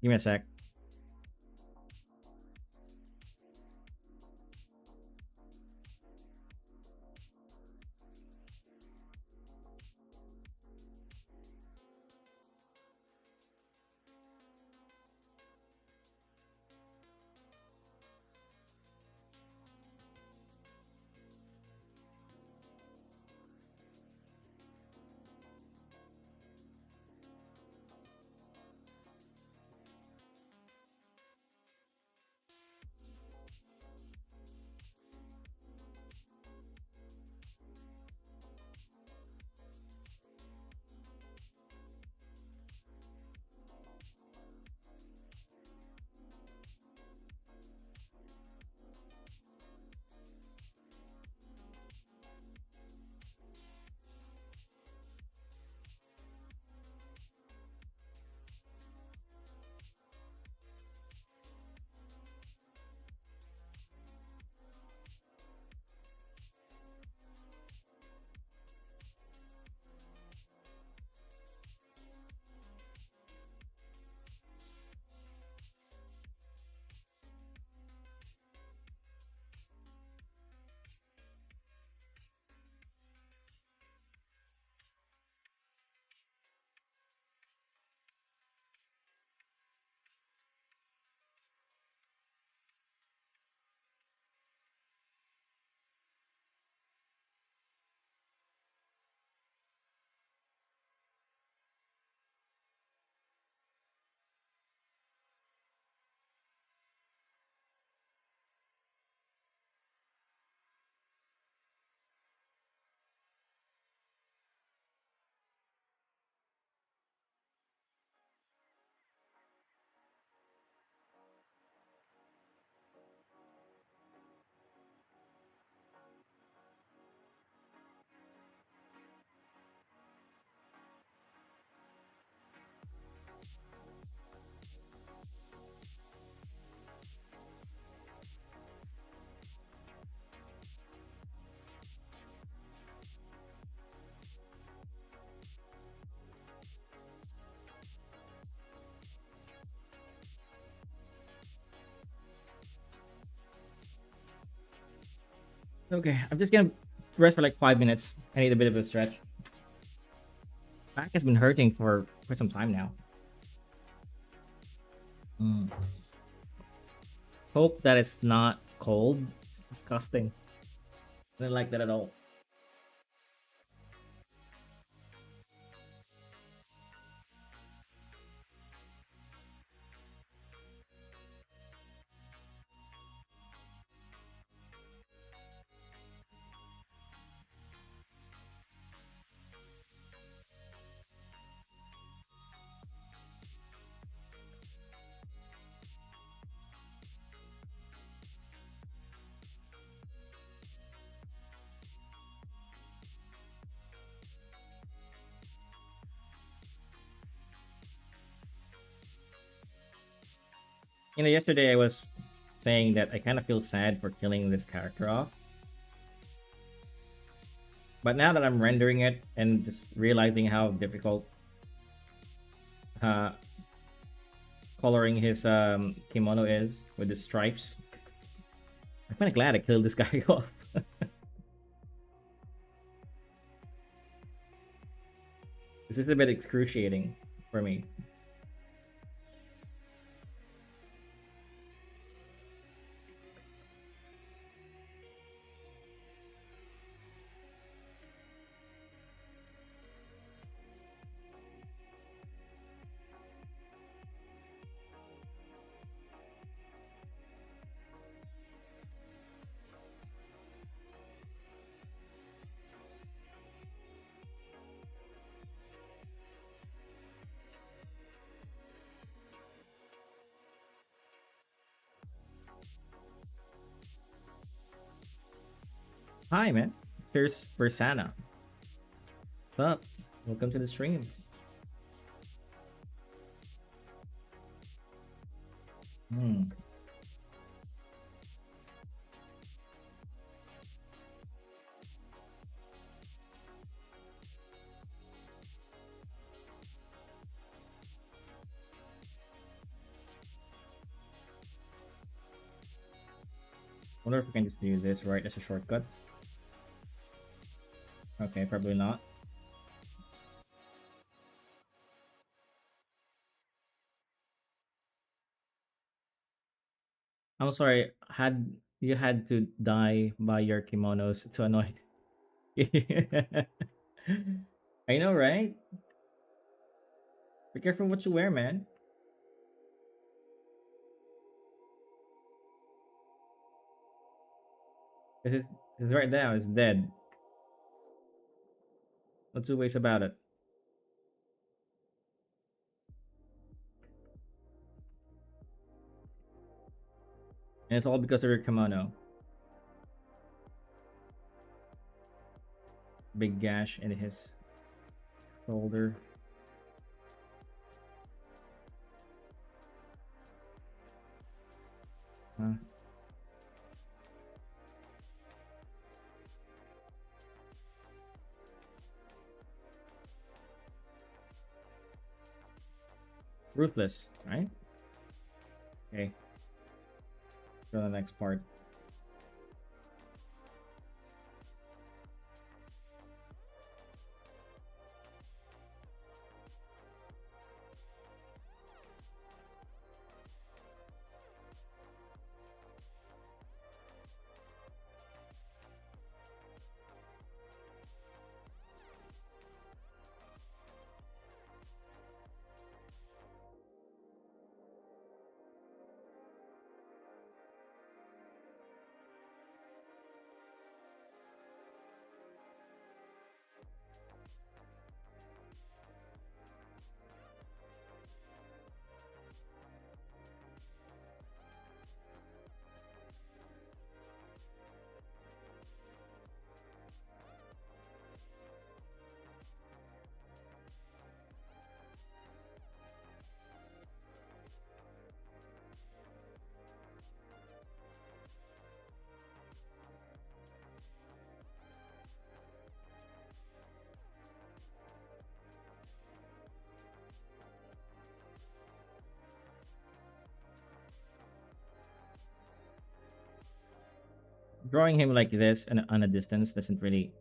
Give me a sec. Okay, I'm just gonna rest for like 5 minutes. I need a bit of a stretch. Back has been hurting for quite some time now. Mm. Hope that it's not cold. It's disgusting. I don't like that at all. Yesterday I was saying that I kind of feel sad for killing this character off, but now that I'm rendering it and just realizing how difficult uh, coloring his kimono is with the stripes, I'm kind of glad I killed this guy off. This is a bit excruciating for me. Hi, man. Here's Versana. What's up? Welcome to the stream. Hmm. Wonder if we can just do this right as a shortcut. Okay, probably not. I'm sorry. Had you had to dye by your kimonos to annoy? I know, right? Be careful what you wear, man. This is it's right now. It's dead. No two ways about it. And it's all because of your kimono. Big gash in his shoulder. Huh? Ruthless, right? Okay. Go to the next part. Drawing him like this and on a distance doesn't really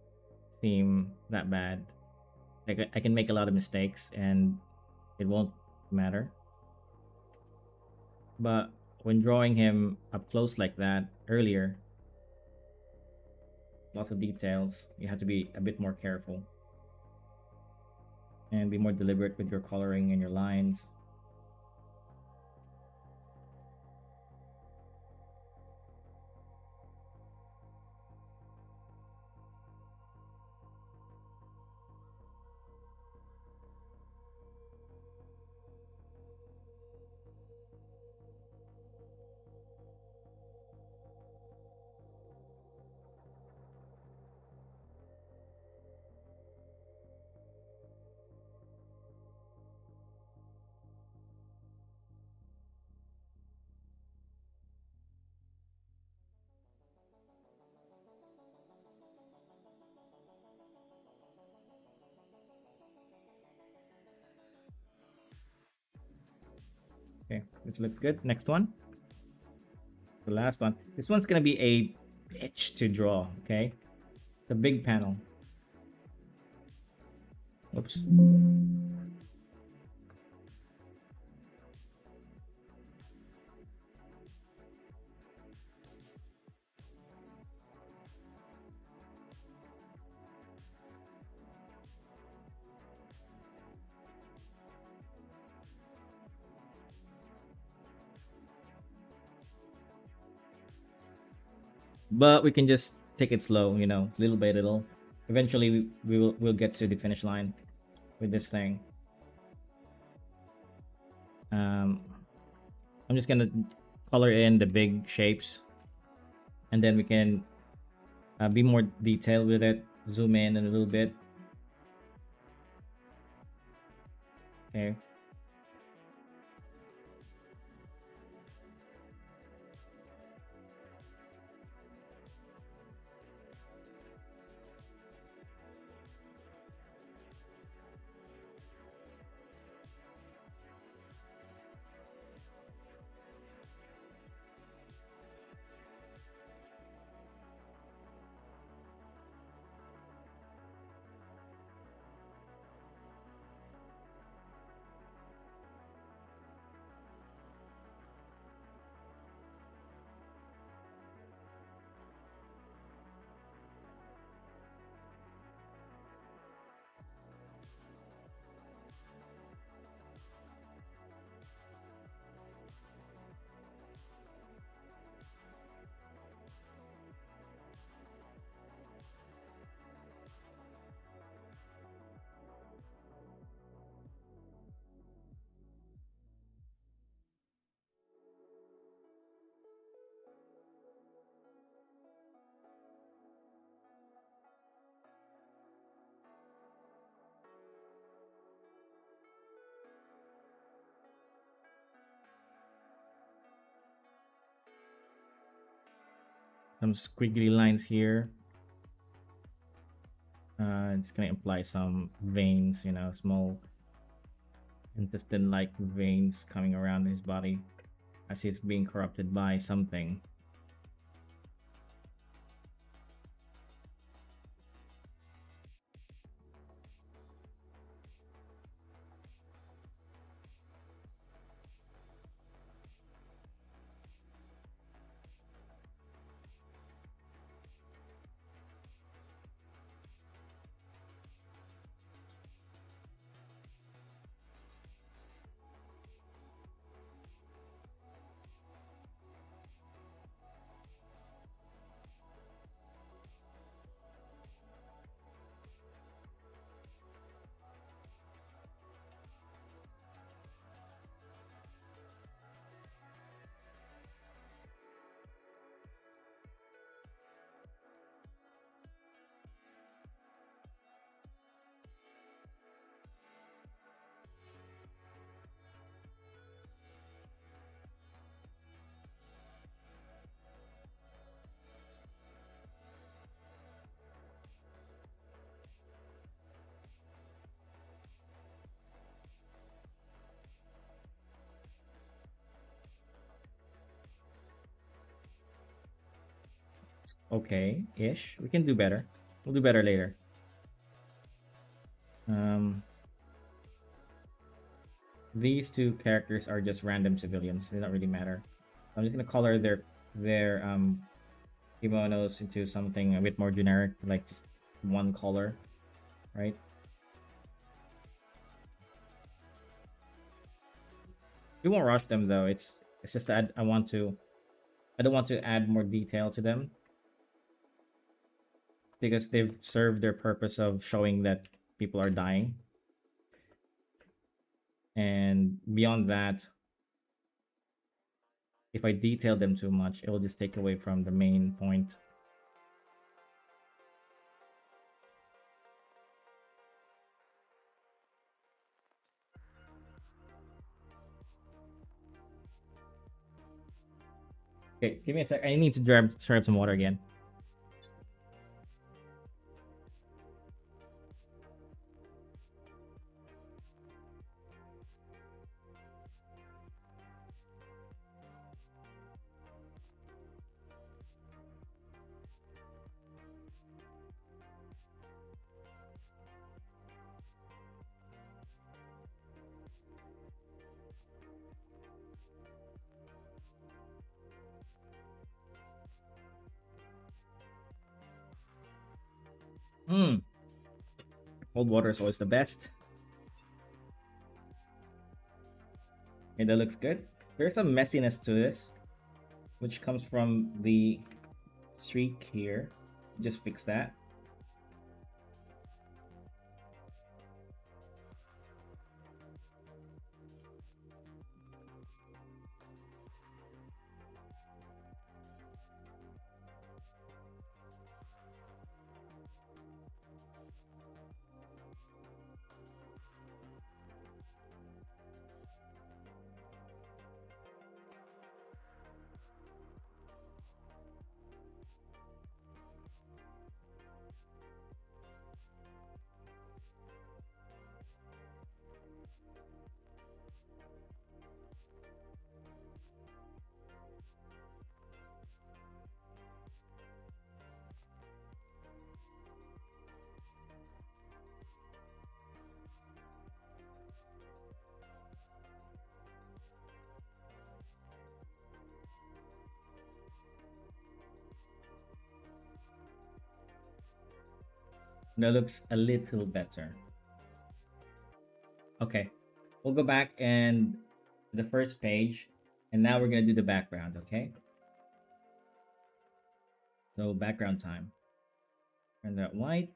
seem that bad. Like I can make a lot of mistakes and it won't matter. But when drawing him up close like that earlier, lots of details, you have to be a bit more careful and be more deliberate with your coloring and your lines. Okay, which looks good. Next one, the last one. This one's gonna be a bitch to draw. Okay, the big panel. Oops. But we can just take it slow, little by little. Eventually, we'll get to the finish line with this thing. Um, I'm just gonna color in the big shapes, and then we can be more detailed with it. Zoom in a little bit. Okay. some squiggly lines here. It's gonna imply some veins, small intestine-like veins coming around his body as he's being corrupted by something. Okay-ish. We can do better. We'll do better later. Um, these two characters are just random civilians. They don't really matter. I'm just gonna color their kimonos into something a bit more generic, like just one color, right? We won't rush them though. It's just that I don't want to add more detail to them because they've served their purpose of showing that people are dying. And beyond that, if I detail them too much, it will just take away from the main point. Okay, give me a sec. I need to grab some water again. Hmm. Cold water is always the best. Okay, that looks good. There's some messiness to this, which comes from the streak here. Just fix that. That looks a little better. Okay, we'll go back and the first page, and now we're gonna do the background. Okay, so background time. Turn that white.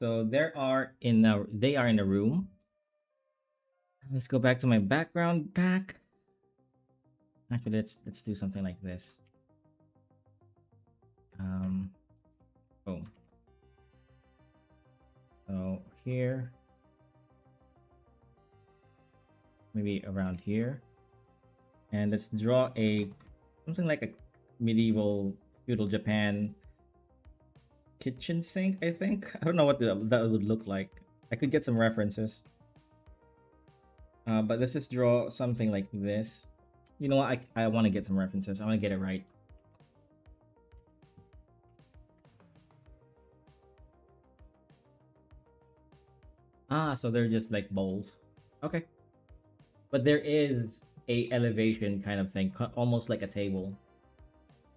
So they are in a room. Let's go back to my background pack. Actually, let's do something like this. Boom. So here, maybe around here, and let's draw a something like a medieval Feudal Japan kitchen sink, I think. I don't know what that would look like. I could get some references. But let's just draw something like this. You know what? I want to get some references. I want to get it right. Ah, so they're just like bowls. Okay. But there is a elevation kind of thing, almost like a table.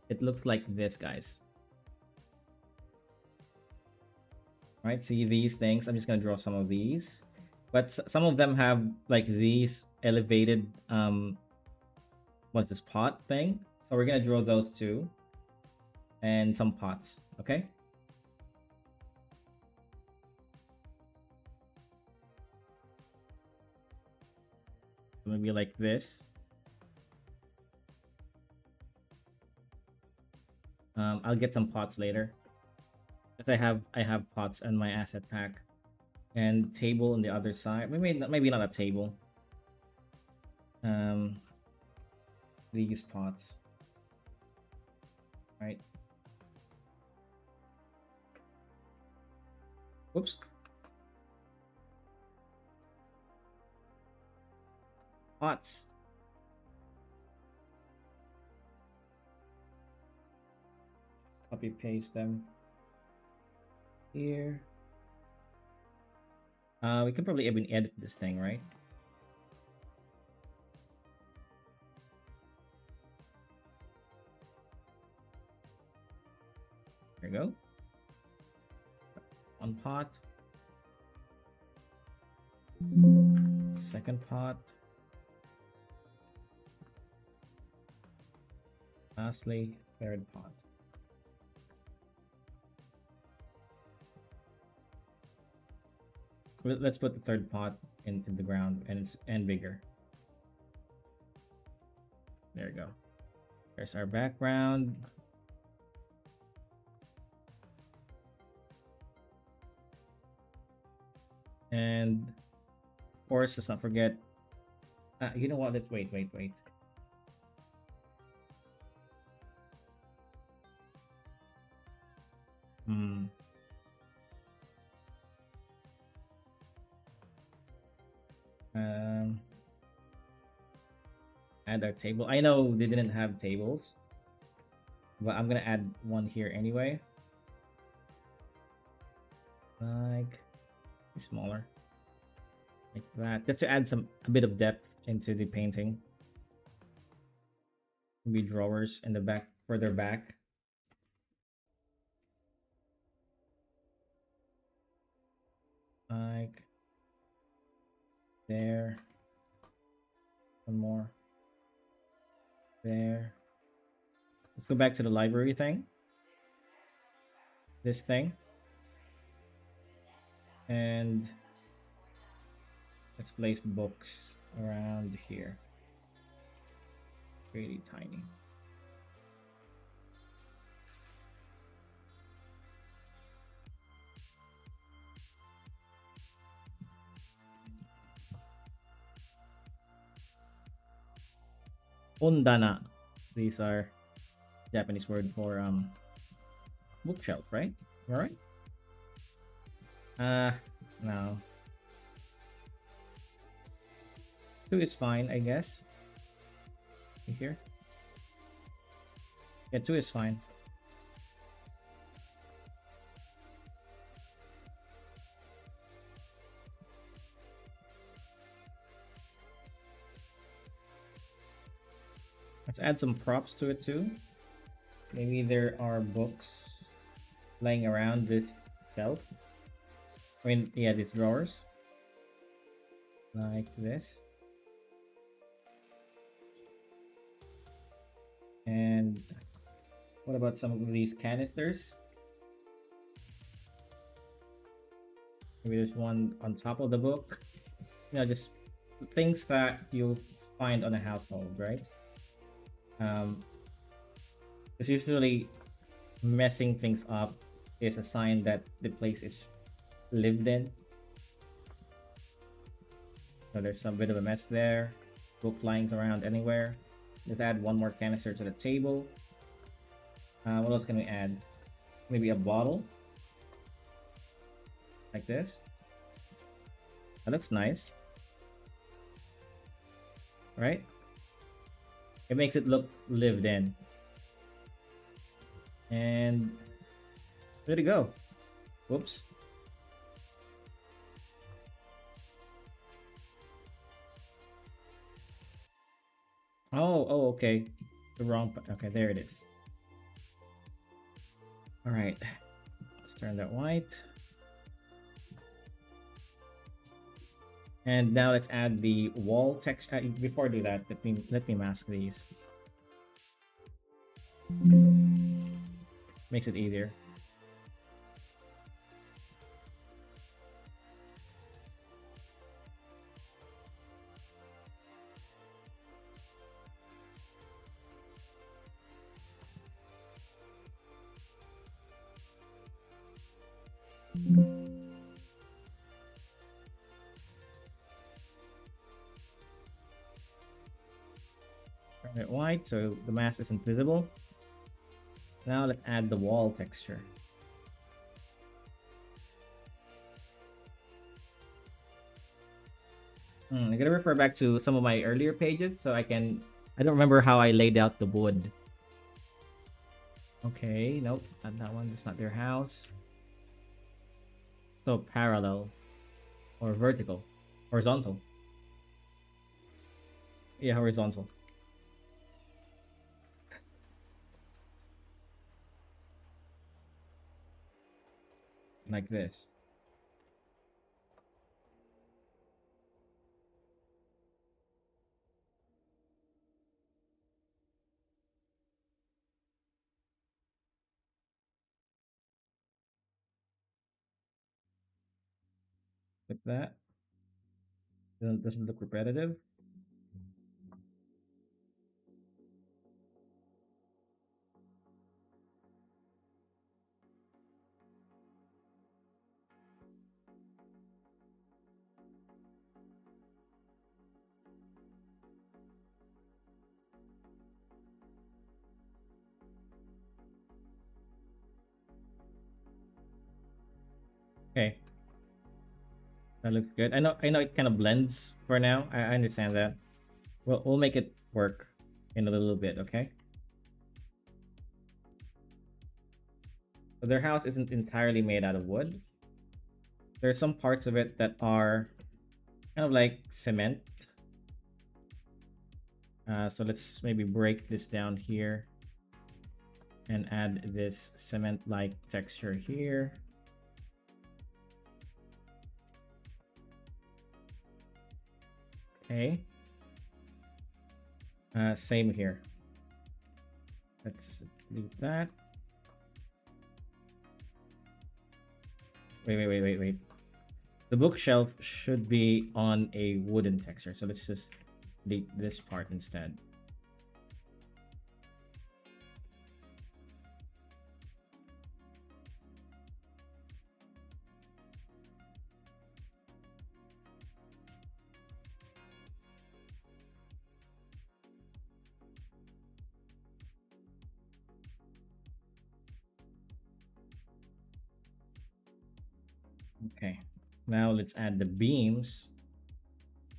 It looks like this, guys. Right? See these things? I'm just gonna draw some of these. But some of them have like these elevated what's this pot thing? So we're gonna draw those two. And some pots, okay? Maybe like this. I'll get some pots later. Because I have pots in my asset pack. And table on the other side. Maybe not a table. These pots. Right. Whoops. Pots. Copy paste them here. We can probably even edit this thing, right? There you go. One pot. Second pot. Lastly, third pot. Let's put the third pot in the ground and bigger. There we go. There's our background. And of course, let's not forget. You know what? Let's wait. Hmm. Add our table. I know they didn't have tables, but I'm gonna add one here anyway. Like smaller, like that, just to add a bit of depth into the painting. Maybe drawers in the back, further back. Like there. One more. There. Let's go back to the library thing. This thing. And let's place books around here. Really tiny. Ondana. These are Japanese word for bookshelf, right? All right. No. Two is fine, I guess. Here. Yeah, two is fine. Let's add some props to it too. Maybe there are books laying around this shelf. I mean, yeah, these drawers. Like this. And what about some of these canisters? Maybe there's one on top of the book. You know, just things that you'll find on a household, right? Because usually messing things up is a sign that the place is lived in. So there's some bit of a mess there. Book lying around anywhere. Let's add one more canister to the table. What else can we add? Maybe a bottle like this. That looks nice, right? It makes it look lived in. And there to go. Whoops. Oh, okay. The wrong. Okay, there it is. All right. Let's turn that white. And now let's add the wall text. Before I do that, let me mask these. Makes it easier. Turn it white so the mask isn't visible. Now let's add the wall texture. I'm gonna refer back to some of my earlier pages so I can. I don't remember how I laid out the wood. Okay, nope, not that one. That's not their house. So parallel or vertical, horizontal. Yeah, horizontal. Like this. Like that. Doesn't look repetitive. Okay, that looks good. I know it kind of blends for now. I understand that. We'll make it work in a little bit, okay? So their house isn't entirely made out of wood. There are some parts of it that are kind of like cement. So let's maybe break this down here and add this cement-like texture here. Okay. Same here. Let's leave that. Wait. The bookshelf should be on a wooden texture. So let's just delete this part instead. Okay. Now let's add the beams.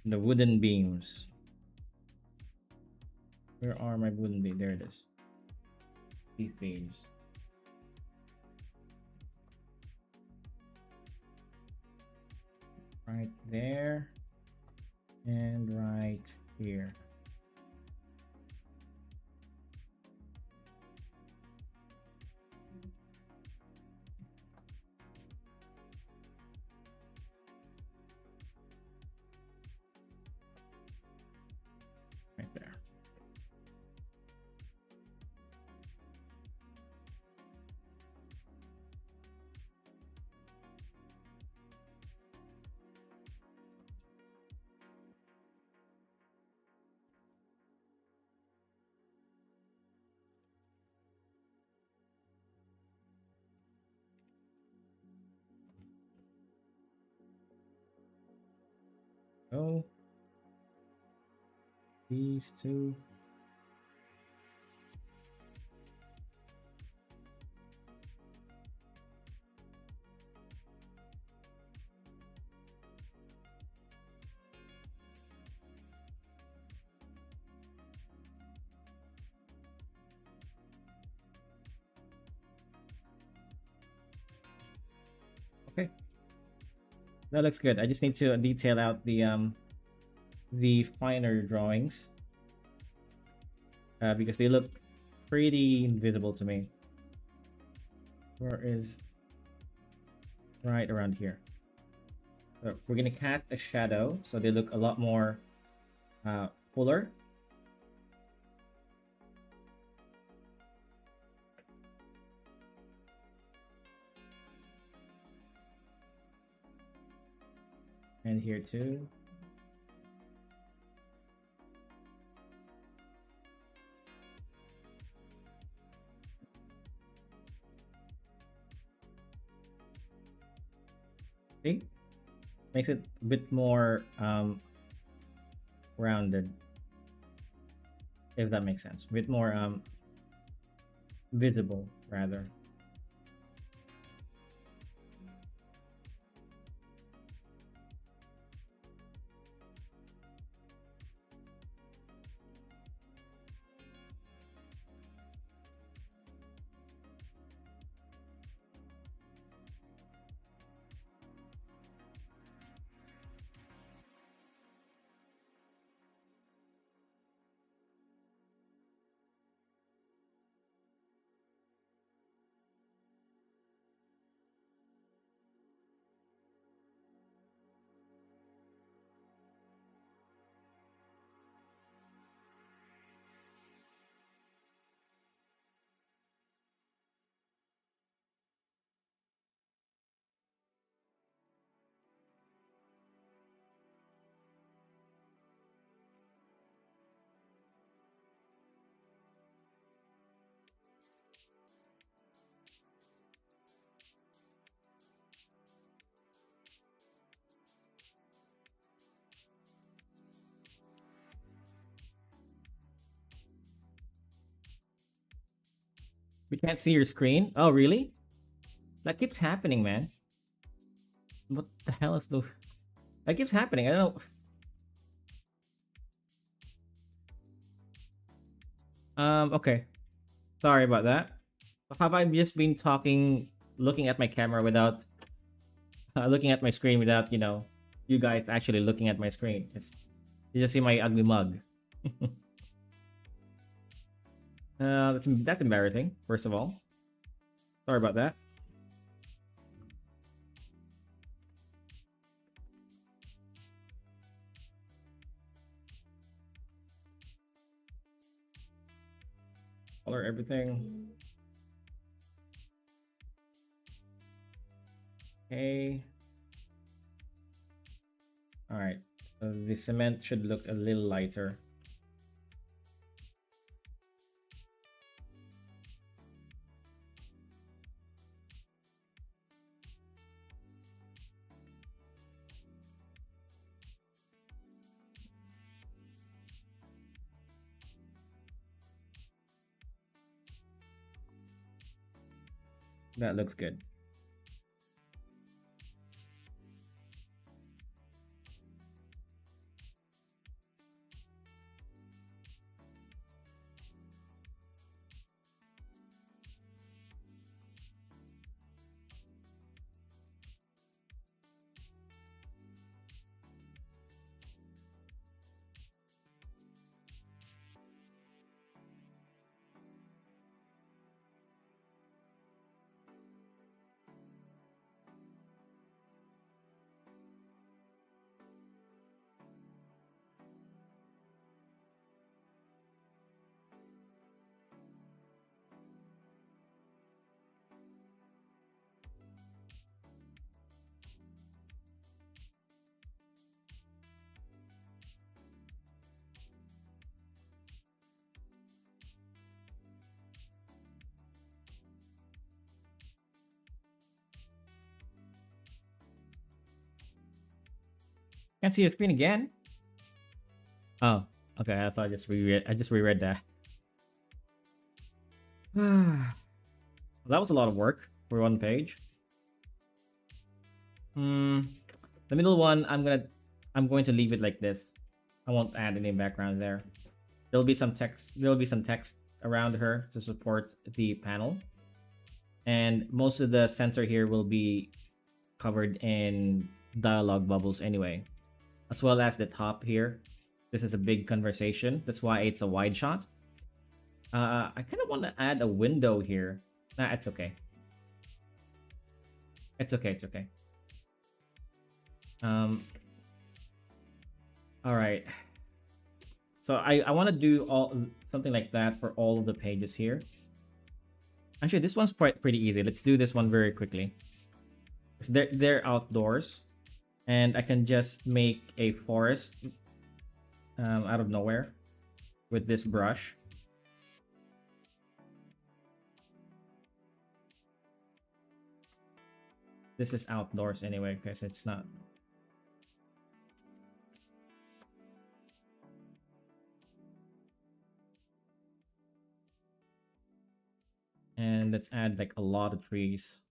The wooden beams. Where are my wooden beams? There it is. These beams. Right there. And right here. Right there. So these two. Okay, that looks good. I just need to detail out the finer drawings because they look pretty invisible to me. Where is right around here? So we're gonna cast a shadow so they look a lot more fuller. And here too. See? Makes it a bit more rounded. If that makes sense. A bit more visible rather. We can't see your screen? Oh really? That keeps happening, man. What the hell is the that keeps happening? I don't know. Okay. Sorry about that. Have I just been talking, looking at my camera without, looking at my screen without, you guys actually looking at my screen? You just see my ugly mug. That's embarrassing, first of all. Sorry about that. Color everything. Okay. Alright. So the cement should look a little lighter. That looks good. Can't see your screen again. Oh, okay. I thought I just reread. I just reread that. That was a lot of work for one page. The middle one, I'm going to leave it like this. I won't add any background there. There'll be some text. There'll be some text around her to support the panel, and most of the center here will be covered in dialogue bubbles anyway, as well as the top here. This is a big conversation. That's why it's a wide shot. I kind of want to add a window here. Nah, it's okay. It's okay. It's okay. All right. So I want to do something like that for all of the pages here. Actually, this one's pretty easy. Let's do this one very quickly. So they're outdoors, and I can just make a forest out of nowhere with this brush. This is outdoors anyway, because it's not. And let's add like a lot of trees.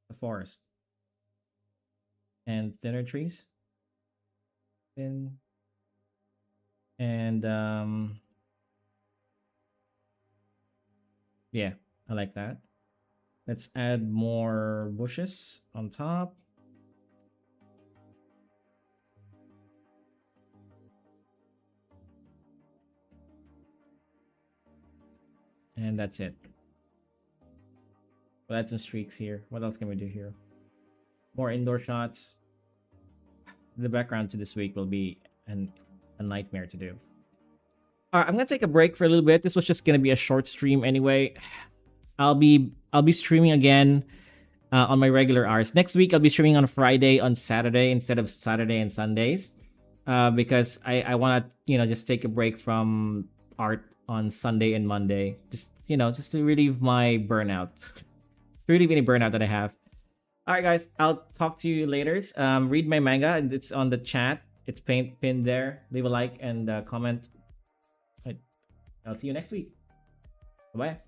The forest. And thinner trees. Thin. And yeah, I like that. Let's add more bushes on top. And that's it. We'll add some streaks here. What else can we do here? More indoor shots. The background to this week will be a nightmare to do. All right, I'm gonna take a break for a little bit. This was just gonna be a short stream anyway. I'll be streaming again on my regular hours. Next week I'll be streaming on Friday, on Saturday instead of Saturday and Sundays, because I want to just take a break from art on Sunday and Monday. Just to relieve my burnout, relieve any burnout that I have. All right, guys, I'll talk to you later. Read my manga, and it's on the chat. It's pinned there. Leave a like and comment. I'll see you next week. Bye-bye.